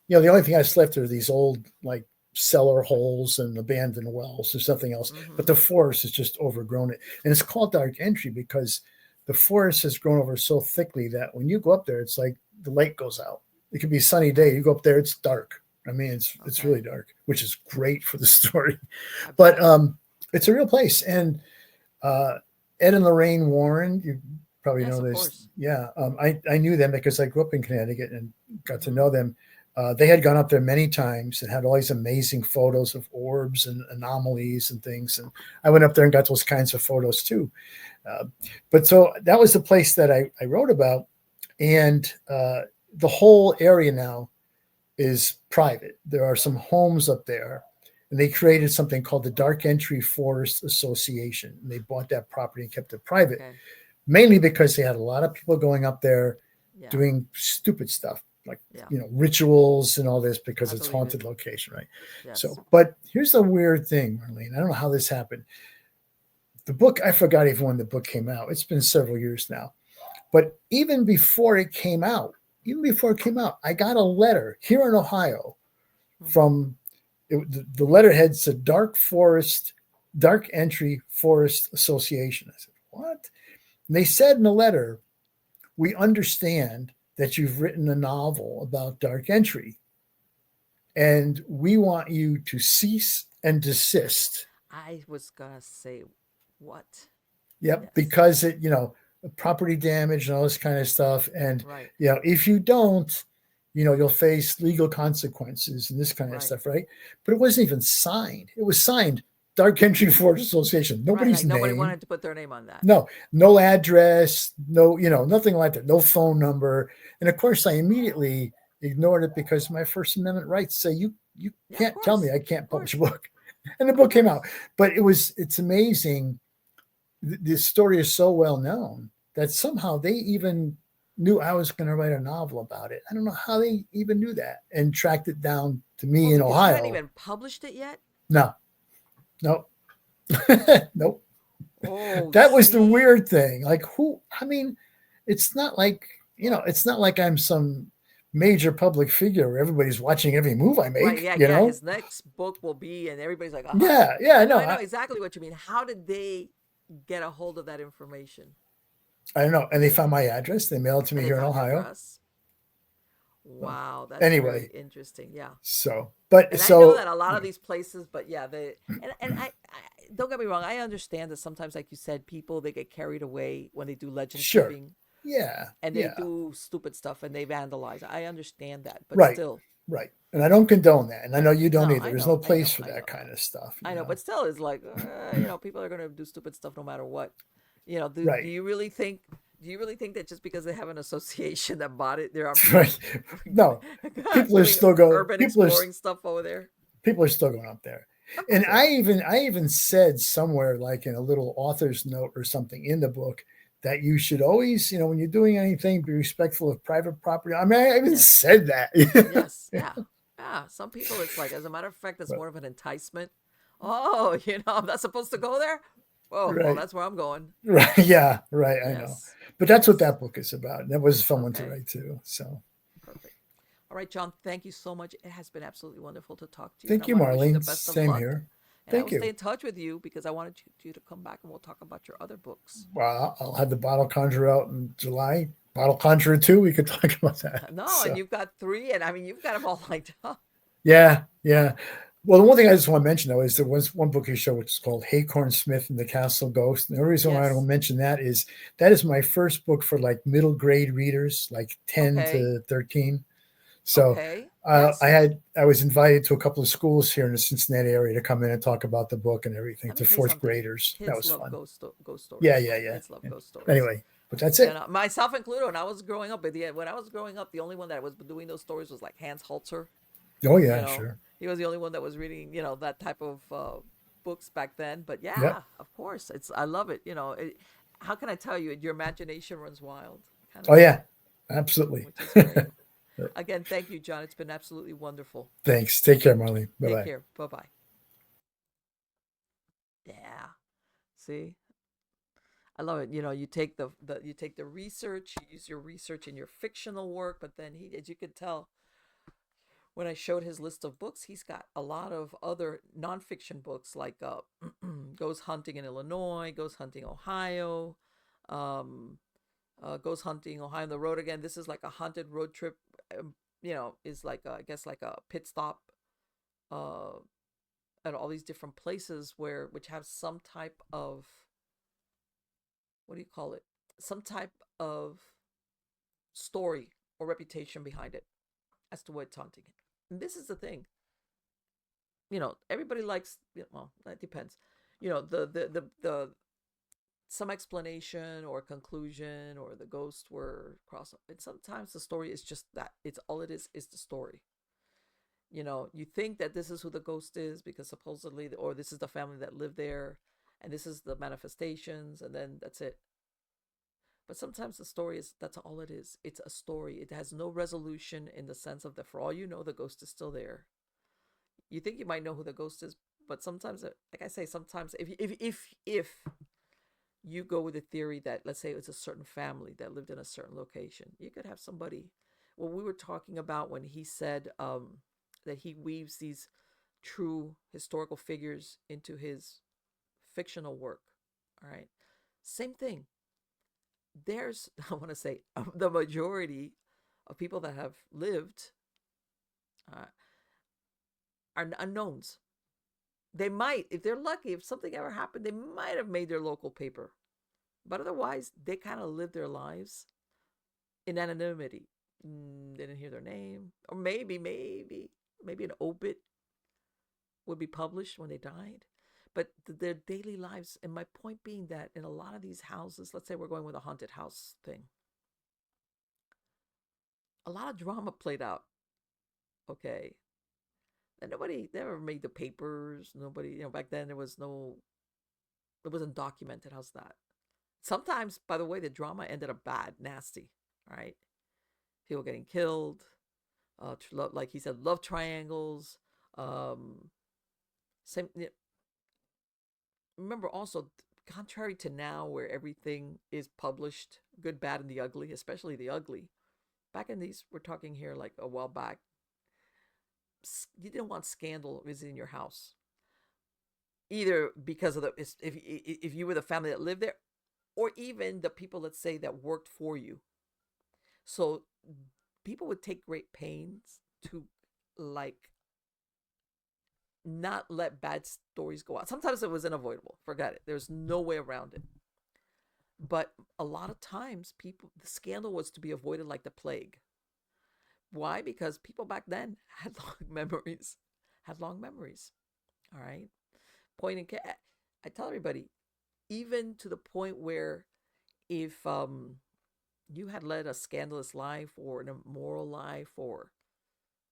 the only thing I left are these old like cellar holes and abandoned wells or something else. But Mm-hmm. the forest has just overgrown it, and it's called Dark Entry because the forest has grown over so thickly that when you go up there, it's like the light goes out. It could be a sunny day. Okay. You go up there, it's dark. I mean, it's Okay. really dark, which is great for the story. I But bet. it's a real place, and uh, Ed and Lorraine Warren, you probably Yes, know of this. course. Yeah, I knew them because I grew up in Connecticut and got to Mm-hmm. know them. They had gone up there many times and had all these amazing photos of orbs and anomalies and things. And I went up there and got those kinds of photos too. Uh, but so that was the place that I wrote about. And the whole area now is private. There are some homes up there, and they created something called the Dark Entry Forest Association. And they bought that property and kept it private, Okay. mainly because they had a lot of people going up there Yeah. doing stupid stuff like Yeah. rituals and all this because I it's believe it. haunted location, right? Yes. So, but here's the weird thing, Marlene. I don't know how this happened. The book, I forgot even when the book came out. It's been several years now. But even before it came out, I got a letter here in Ohio Mm-hmm. from the letterhead said Dark Entry Forest Association. I said, what? And they said in the letter, we understand that you've written a novel about Dark Entry, and we want you to cease and desist. I was gonna say, what? Yep, Yes. because property damage and all this kind of stuff. And, Right. if you don't, you'll face legal consequences and this kind of Right. stuff, right? But it wasn't even signed. It was signed Dark Entry Forest Association. Right. Nobody's Like nobody name. wanted to put their name on that. No address, no, nothing like that, no phone number. And of course, I immediately ignored it because my First Amendment rights say you Yeah, of can't tell me course. I Of can't publish a course. book. And the Of book came out, course. but it's amazing. This story is so well known that somehow they even knew I was going to write a novel about it. I don't know how they even knew that and tracked it down to Oh, me in because you hadn't Ohio. even published it yet? No, no, nope. Oh, That was the see? weird thing. Like, who? I mean, it's not like it's not like I'm some major public figure where everybody's watching every move I Right. make. Yeah. Yeah. His next book will be, and everybody's like, uh-huh. Yeah, yeah, I no, know exactly what you mean. How did they get a hold of that information? I don't know. And they found my address. They mailed it to me And they here in found your Ohio. address? So, Wow. That's very anyway, interesting. Yeah. but And I know that a lot of yeah, these places, but yeah, and I don't get me wrong, I understand that sometimes, like you said, people they get carried away when they do legend sure, keeping yeah, and they yeah. do stupid stuff and they vandalize. I understand that, but Right, still, right. And I don't condone that. And I know you don't no, either. There's no I place know, for I that know kind that, of stuff, I know, but still, it's like, people are gonna do stupid stuff no matter what. Do Right, you really think? Do you really think that just because they have an association that bought it, there are people right. No, people are doing still going. urban exploring stuff over there? People are still going up there. Of course And they are. I even said somewhere like in a little author's note or something in the book that you should always, when you're doing anything, be respectful of private property. I mean, I even Yes. said that. Yes, yeah, yeah. Some people, it's like, as a matter of fact, that's But, more of an enticement. Oh, I'm not supposed to go there. Oh, well, right, that's where I'm going. right, yeah, right. I know. Yes. But that's what Yes. that book is about. And that was a fun one to Okay. write too. So Perfect. All right, John, thank you so much. It has been absolutely wonderful to talk to you, and I thank you, want to wish you the Marlene. best of Same luck. here. And I will Thank stay you. in touch with you because I wanted you to come back and we'll talk about your other books. Well, I'll have the Bottle Conjuror out in July. Bottle Conjuror 2, we could talk about that. No, and So, you've got three, and I mean, you've got them all lined up. yeah, yeah. Well, the one thing I just want to mention though is there was one book you showed which is called Haycorn Smith and the Castle Ghost. And the only reason why I don't Yes. mention that is my first book for like middle grade readers, like 10 Okay. to 13. So Okay. Yes. I was invited to a couple of schools here in the Cincinnati area to come in and talk about the book and everything Let me to tell you fourth something. graders. That Kids was love fun. ghost Yeah, stories. yeah, yeah. Kids love Yeah. ghost stories. Anyway, but that's And it. myself included, when I was growing up, when I was growing up, the only one that was doing those stories was like Hans Holzer. Oh You yeah, know, sure. he was the only one that was reading, that type of books back then. But Yep. yeah, of course, I love it. How can I tell you? Your imagination runs wild, kind Oh of thing, yeah, absolutely. which is great. Again, thank you, John. It's been absolutely wonderful. Thanks. Take care, Marlene. Bye Take bye. care. Bye bye. Yeah. See, I love it. You take the research, you use your research in your fictional work, but then as you can tell, when I showed his list of books, he's got a lot of other nonfiction books like Goes Hunting in Illinois, Goes Hunting Ohio, um, Goes Hunting Ohio on the Road Again. This is like a haunted road trip. Is like I guess like a pit stop uh, at all these different places which have some type of, what do you call it? Some type of story or reputation behind it as to what it's haunting. And this is the thing. Everybody likes, well, that depends. The some explanation or conclusion or the ghosts were cross. And sometimes the story is just that. It's all it is the story. You think that this is who the ghost is because supposedly, or this is the family that lived there, and this is the manifestations, and then that's it. But sometimes the story is that's all it is. It's a story. It has no resolution in the sense of that for all you know, the ghost is still there. You think you might know who the ghost is, but sometimes, like I say, sometimes if you go with the theory that, let's say it's a certain family that lived in a certain location, you could have somebody. Well, we were talking about when he said that he weaves these true historical figures into his fictional work. All right, same thing. There's I want to say the majority of people that have lived uh, are unknowns. They might, if they're lucky, if something ever happened, they might have made their local paper. But otherwise, they kind of live their lives in anonymity. They didn't hear their name. Or maybe an obit would be published when they died. But their daily lives, and my point being that in a lot of these houses, let's say we're going with a haunted house thing, a lot of drama played out, okay? And nobody never made the papers. Nobody, back then it wasn't documented. How's that? Sometimes, by the way, the drama ended up bad, nasty. All right, people getting killed. Like he said, love triangles. Um, same. Remember also, contrary to now, where everything is published, good, bad, and the ugly, especially the ugly. Back in these, we're talking here like a while back. You didn't want scandal visiting your house, either because of if you were the family that lived there, or even the people, let's say, that worked for you. So people would take great pains to, like, not let bad stories go out. Sometimes it was unavoidable. Forget it. There's no way around it. But a lot of times, the scandal was to be avoided like the plague. Why? Because people back then had long memories. Had long memories. All right. Point in case, I tell everybody, even to the point where if you had led a scandalous life or an immoral life, or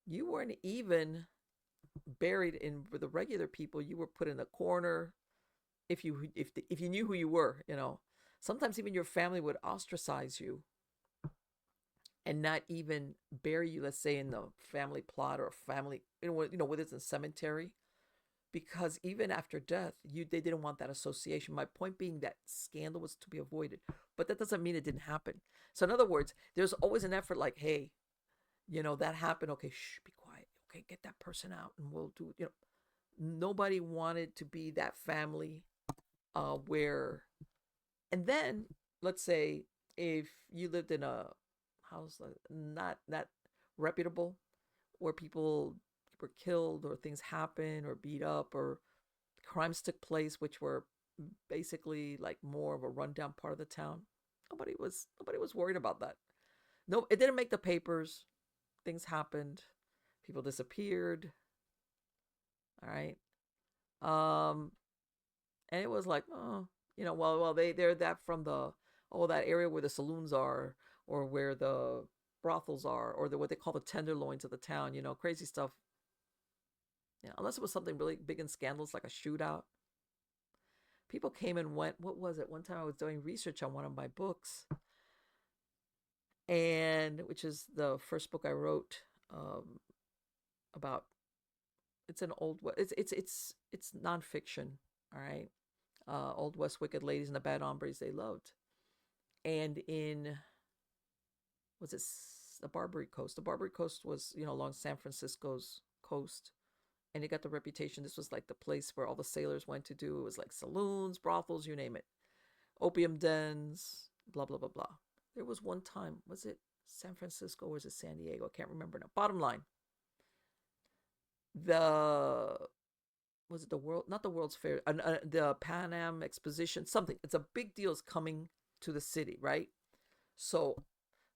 you weren't even buried in with the regular people, you were put in a corner. If you knew who you were, sometimes even your family would ostracize you and not even bury you, let's say, in the family plot or family, whether it's a cemetery. because even after death, they didn't want that association. My point being that scandal was to be avoided, but that doesn't mean it didn't happen. So in other words, there's always an effort like, hey, that happened. Okay, shh, be quiet. Okay, get that person out, and we'll do. Nobody wanted to be that family where, and then let's say if you lived in a house not that reputable, where people were killed or things happened or beat up or crimes took place, which were basically like more of a rundown part of the town. Nobody was worried about that. No, it didn't make the papers. Things happened. People disappeared. All right. Um, and it was like, oh, well, they're that from that area where the saloons are, or where the brothels are, or what they call the tenderloins of the town. Crazy stuff. Unless it was something really big and scandalous like a shootout. People came and went. What was it? One time I was doing research on one of my books, and which is the first book I wrote about. It's an old. It's nonfiction. All right. Old West wicked ladies and the bad hombres they loved, and in was it the Barbary Coast? The Barbary Coast was along San Francisco's coast, and it got the reputation. This was like the place where all the sailors went to do. It was like saloons, brothels, you name it, opium dens, blah blah blah blah. There was one time, was it San Francisco or was it San Diego? I can't remember now. Bottom line, the was it the world, not the World's Fair, the Pan Am Exposition, something. It's a big deal is coming to the city, right? So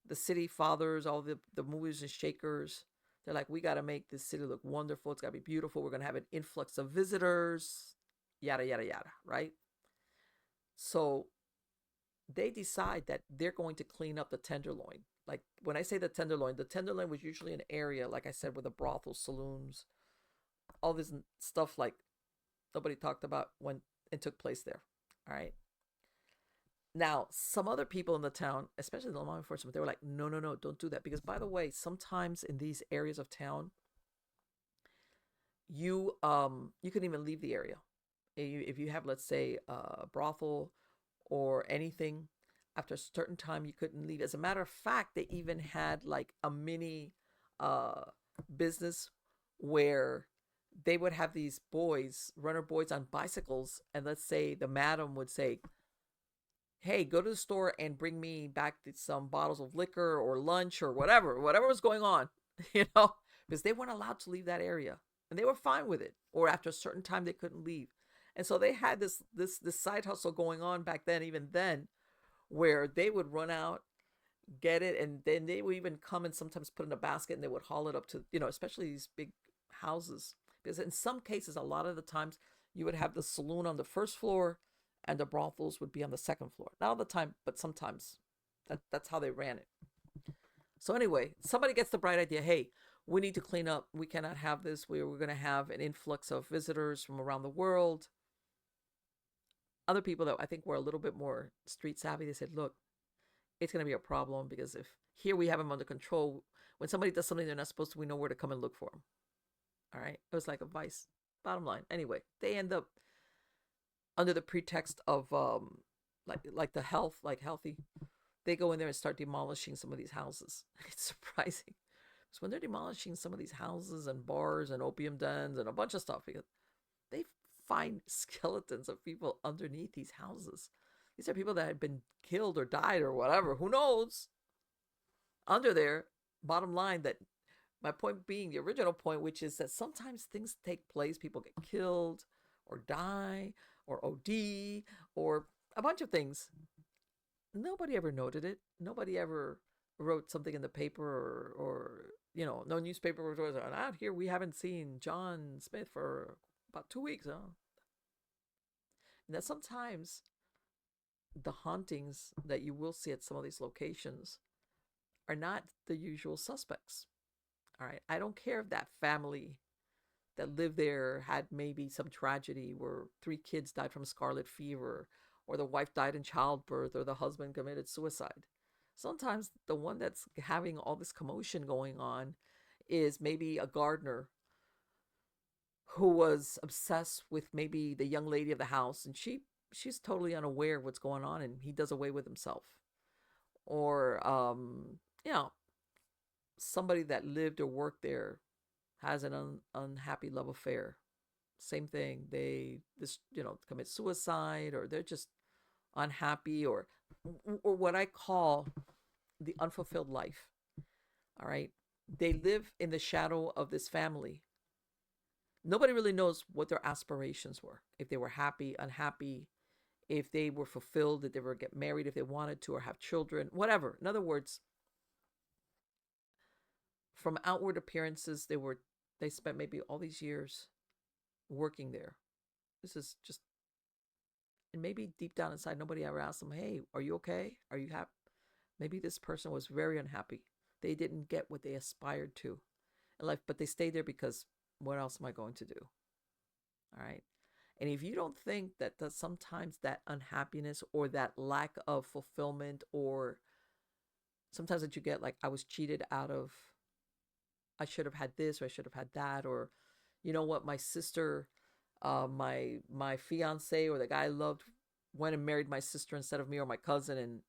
the city fathers, all the movers and shakers, they're like, we got to make this city look wonderful. It's got to be beautiful. We're going to have an influx of visitors, yada, yada, yada, right? So they decide that they're going to clean up the Tenderloin. Like when I say the Tenderloin was usually an area, like I said, with the brothels, saloons, all this stuff like nobody talked about when it took place there. All right. Now, some other people in the town, especially the law enforcement, they were like, no, no, no, don't do that. Because by the way, sometimes in these areas of town, you can even leave the area. If you have, let's say, a brothel or anything, after a certain time you couldn't leave. As a matter of fact, they even had like a mini uh business where they would have these boys, runner boys on bicycles, and let's say the madam would say, hey, go to the store and bring me back some bottles of liquor or lunch or whatever was going on, because they weren't allowed to leave that area, and they were fine with it. Or after a certain time, they couldn't leave, and so they had this side hustle going on back then, even then, where they would run out, get it, and then they would even come and sometimes put in a basket and they would haul it up to, especially these big houses, because in some cases, a lot of the times, you would have the saloon on the first floor and the brothels would be on the second floor. Not all the time, but sometimes that's how they ran it. So anyway, somebody gets the bright idea, hey, we need to clean up. We cannot have this. We're going to have an influx of visitors from around the world. Other people that I think were a little bit more street savvy, they said, look, it's going to be a problem, because if here we have them under control, when somebody does something they're not supposed to, we know where to come and look for them. All right. It was like a vice. Bottom line. Anyway, they end up under the pretext of like the health, like healthy, they go in there and start demolishing some of these houses. It's surprising. So when they're demolishing some of these houses and bars and opium dens and a bunch of stuff, because they find skeletons of people underneath these houses. These are people that had been killed or died or whatever. Who knows? Under there. Bottom line, that my point being the original point, which is that sometimes things take place. People get killed or die or OD or a bunch of things. Nobody ever noted it. Nobody ever wrote something in the paper, or no newspaper was out here. We haven't seen John Smith for about 2 weeks. Huh? And that sometimes the hauntings that you will see at some of these locations are not the usual suspects. All right. I don't care if that family that lived there had maybe some tragedy where 3 kids died from scarlet fever, or the wife died in childbirth, or the husband committed suicide. Sometimes the one that's having all this commotion going on is maybe a gardener who was obsessed with maybe the young lady of the house, and she's totally unaware of what's going on, and he does away with himself. Or you know, somebody that lived or worked there has an unhappy love affair. Same thing. They this commit suicide, or they're just unhappy, or what I call the unfulfilled life. All right. They live in the shadow of this family. Nobody really knows what their aspirations were. If they were happy, unhappy, if they were fulfilled, if they were get married, if they wanted to, or have children, whatever. In other words, from outward appearances, they spent maybe all these years working there. This is just, and maybe deep down inside, nobody ever asked them, "Hey, are you okay? Are you happy?" Maybe this person was very unhappy. They didn't get what they aspired to in life, but they stayed there because what else am I going to do? All right. And if you don't think that sometimes that unhappiness or that lack of fulfillment, or sometimes that you get like, I was cheated out of, I should have had this, or I should have had that, or you know what, my sister, my fiance, or the guy I loved went and married my sister instead of me, or my cousin, and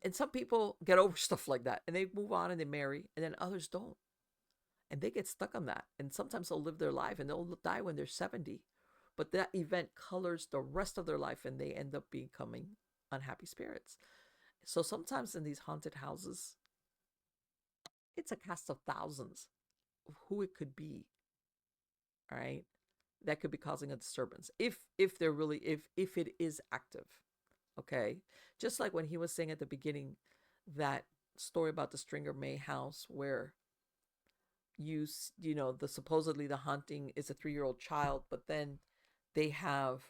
and some people get over stuff like that and they move on and they marry, and then others don't, and they get stuck on that, and sometimes they'll live their life and they'll die when they're 70, but that event colors the rest of their life and they end up becoming unhappy spirits. So sometimes in these haunted houses, it's a cast of thousands of who it could be. All right, that could be causing a disturbance if they're really, if it is active. Okay, just like when he was saying at the beginning, that story about the Stringer May house, where the supposedly the haunting is a 3-year-old child, but then they have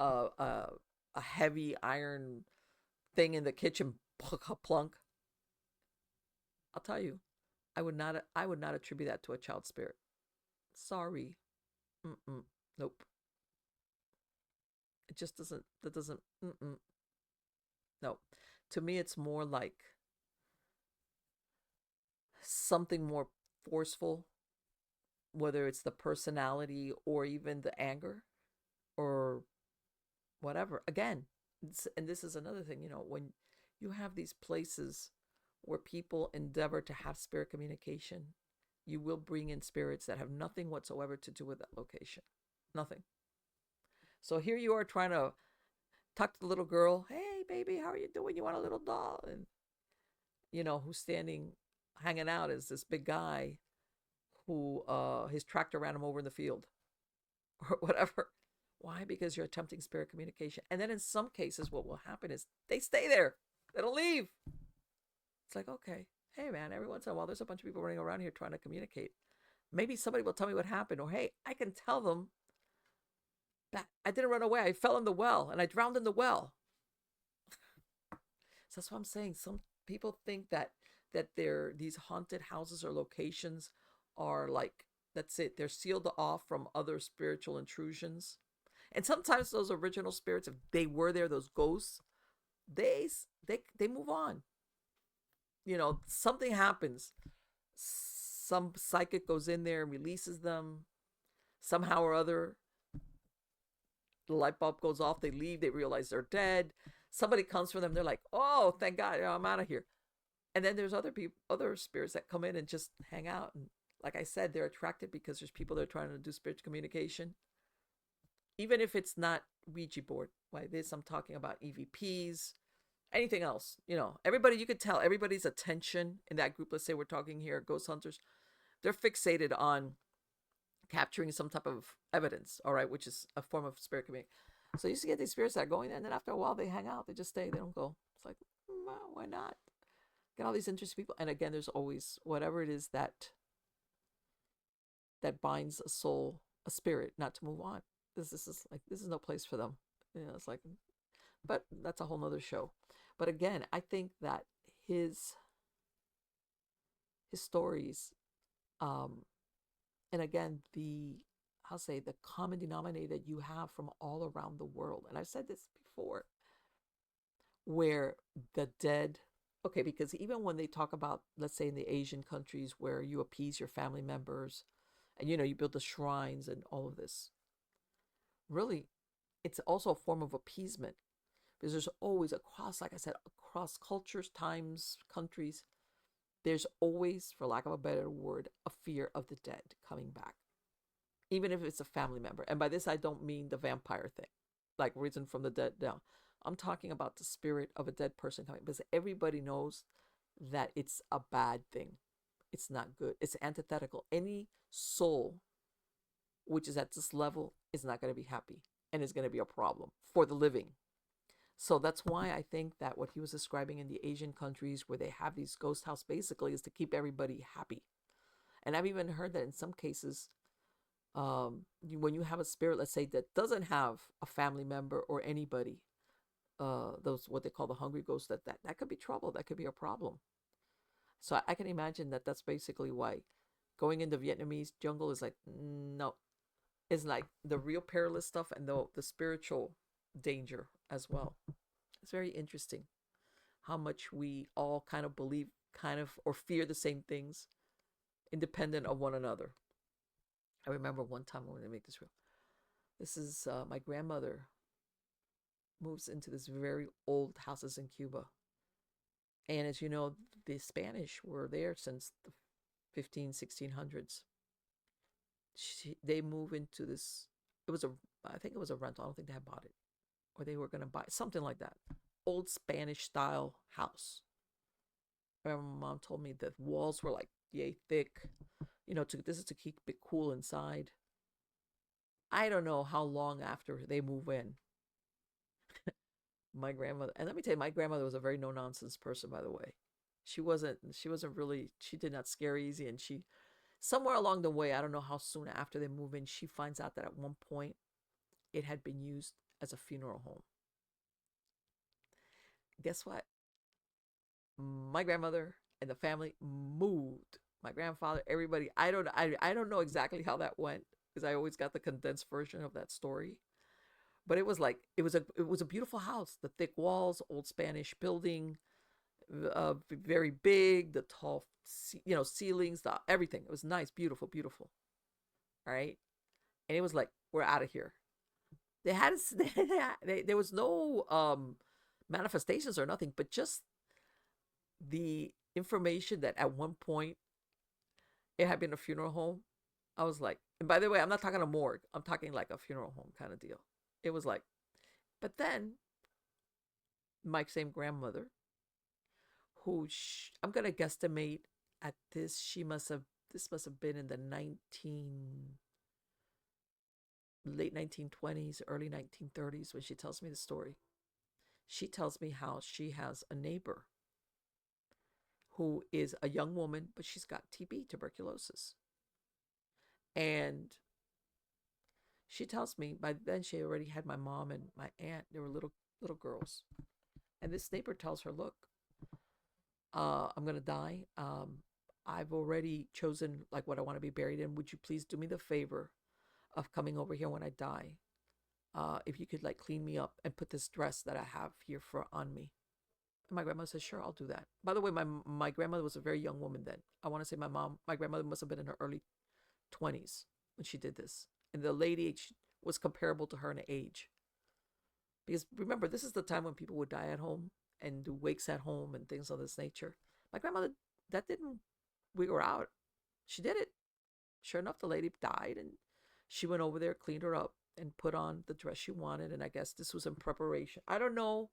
a heavy iron thing in the kitchen, plunk. I'll tell you, I would not attribute that to a child spirit. Sorry. Mm-mm. Nope. It just doesn't, that doesn't, mm-mm. No. To me, it's more like something more forceful, whether it's the personality or even the anger or whatever. Again, and this is another thing, when you have these places where people endeavor to have spirit communication, you will bring in spirits that have nothing whatsoever to do with that location. Nothing. So here you are trying to talk to the little girl. Hey, baby, how are you doing? You want a little doll? And, who's standing, hanging out is this big guy who his tractor ran him over in the field or whatever. Why? Because you're attempting spirit communication. And then in some cases, what will happen is they stay there. They don't leave. It's like, okay, hey, man, every once in a while, there's a bunch of people running around here trying to communicate. Maybe somebody will tell me what happened. Or, hey, I can tell them that I didn't run away. I fell in the well and I drowned in the well. So that's what I'm saying. Some people think that these haunted houses or locations are like, that's it. They're sealed off from other spiritual intrusions. And sometimes those original spirits, if they were there, those ghosts, they move on. Something happens. Some psychic goes in there and releases them. Somehow or other, the light bulb goes off. They leave. They realize they're dead. Somebody comes for them. They're like, "Oh, thank God, I'm out of here." And then there's other people, other spirits that come in and just hang out. And like I said, they're attracted because there's people that are trying to do spiritual communication, even if it's not Ouija board. Why this? I'm talking about EVPs, anything else. Everybody, you could tell everybody's attention in that group. Let's say we're talking here, ghost hunters. They're fixated on capturing some type of evidence, all right, which is a form of spirit communication. So you used to get these spirits that are going there, and then after a while they hang out. They just stay. They don't go. It's like, well, why not? Get all these interesting people. And again, there's always whatever it is that binds a soul, a spirit, not to move on. This is no place for them. It's like, but that's a whole nother show. But again, I think that his stories, um, and again, I'll say the common denominator that you have from all around the world, and I've said this before, where the dead, okay, because even when they talk about, let's say in the Asian countries where you appease your family members, And you build the shrines and all of this. Really, it's also a form of appeasement because there's always across, like I said, across cultures, times, countries, there's always, for lack of a better word, a fear of the dead coming back, even if it's a family member. And by this, I don't mean the vampire thing, like risen from the dead down. I'm talking about the spirit of a dead person coming because everybody knows that it's a bad thing. It's not good. It's antithetical. Any soul which is at this level is not going to be happy and is going to be a problem for the living. So that's why I think that what he was describing in the Asian countries where they have these ghost house basically is to keep everybody happy. And I've even heard that in some cases, when you have a spirit, let's say, that doesn't have a family member or anybody, those what they call the hungry ghosts, that could be trouble. That could be a problem. So I can imagine that that's basically why going into Vietnamese jungle is like, no, it's like the real perilous stuff and the spiritual danger as well. It's very interesting how much we all kind of believe, kind of, or fear the same things, independent of one another. I remember one time, when they make this real. This is my grandmother moves into this very old houses in Cuba. And as you know, the Spanish were there since the 1600s. They move into this, I think it was a rental. I don't think they had bought it. Or they were going to buy something like that. Old Spanish style house. I remember my mom told me the walls were like yay thick. This is to keep it cool inside. I don't know how long after they move in. My grandmother, and let me tell you, my grandmother was a very no nonsense person, by the way. She wasn't really, she did not scare easy. And she, somewhere along the way, I don't know how soon after they move in, she finds out that at one point it had been used as a funeral home. Guess what? My grandmother and the family moved. My grandfather, everybody. I don't know exactly how that went because I always got the condensed version of that story. But it was like it was a beautiful house. The thick walls, old Spanish building, very big. The tall, ceilings, everything. It was nice, beautiful, beautiful. All right, and it was like we're out of here. They had there was no manifestations or nothing, but just the information that at one point it had been a funeral home. I was like, and by the way, I'm not talking a morgue. I'm talking like a funeral home kind of deal. It was like, but then my same grandmother, who I'm gonna guesstimate at this, this must have been in the late 1920s, early 1930s when she tells me the story. She tells me how she has a neighbor who is a young woman, but she's got TB, tuberculosis. And she tells me by then she already had my mom and my aunt. They were little girls. And this neighbor tells her, look, I'm going to die. I've already chosen like what I want to be buried in. Would you please do me the favor of coming over here when I die? If you could like clean me up and put this dress that I have here on me. And my grandmother says, sure, I'll do that. By the way, my grandmother was a very young woman then. I want to say my grandmother must have been in her early 20s when she did this. And the lady was comparable to her in age. Because remember, this is the time when people would die at home and do wakes at home and things of this nature. My grandmother, that didn't wig her out. She did it. Sure enough, the lady died and she went over there, cleaned her up, and put on the dress she wanted. And I guess this was in preparation. I don't know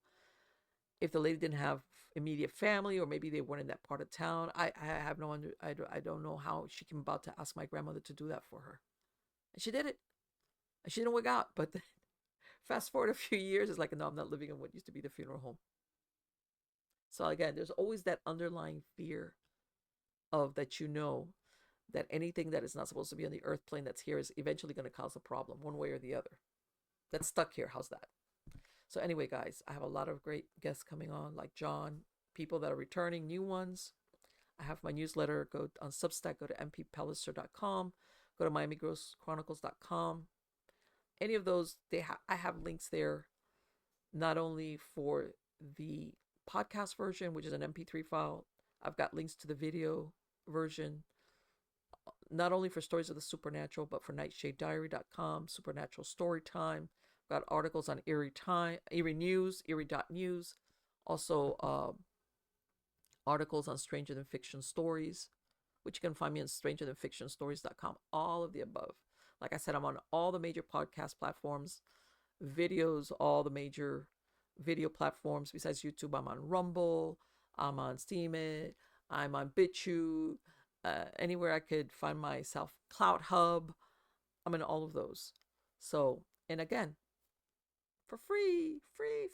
if the lady didn't have immediate family or maybe they weren't in that part of town. I have no I don't know how she came about to ask my grandmother to do that for her. And she did it. And she didn't wig out. But fast forward a few years, it's like, no, I'm not living in what used to be the funeral home. So again, there's always that underlying fear of that that anything that is not supposed to be on the earth plane that's here is eventually going to cause a problem one way or the other. That's stuck here. How's that? So anyway, guys, I have a lot of great guests coming on, like John, people that are returning, new ones. I have my newsletter. Go on Substack, go to mppellicer.com, go to miamighostchronicles.com. Any of those, I have links there, not only for the podcast version, which is an MP3 file. I've got links to the video version, not only for stories of the supernatural, but for nightshadediary.com, Supernatural Storytime. Got articles on Eerie News, Eerie.news. Also, articles on Stranger Than Fiction stories, which you can find me on strangerthanfictionstories.com. All of the above. Like I said, I'm on all the major podcast platforms, videos, all the major video platforms. Besides YouTube, I'm on Rumble, I'm on Steemit, I'm on BitChute, anywhere I could find myself, Cloud Hub. I'm in all of those. So, and again, for free, free.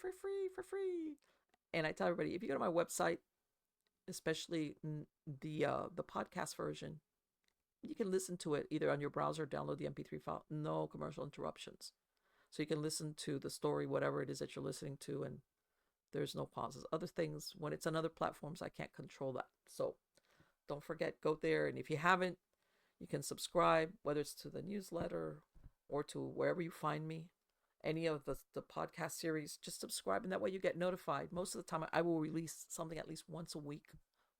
And I tell everybody, if you go to my website, especially the podcast version, you can listen to it either on your browser, download the MP3 file, no commercial interruptions. So you can listen to the story, whatever it is that you're listening to, and there's no pauses. Other things, when it's on other platforms, I can't control that. So don't forget, go there. And if you haven't, you can subscribe, whether it's to the newsletter or to wherever you find me, any of the podcast series, just subscribe. And that way you get notified. Most of the time, I will release something at least once a week.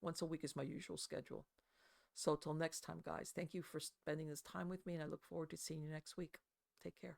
Once a week is my usual schedule. So till next time, guys, thank you for spending this time with me. And I look forward to seeing you next week. Take care.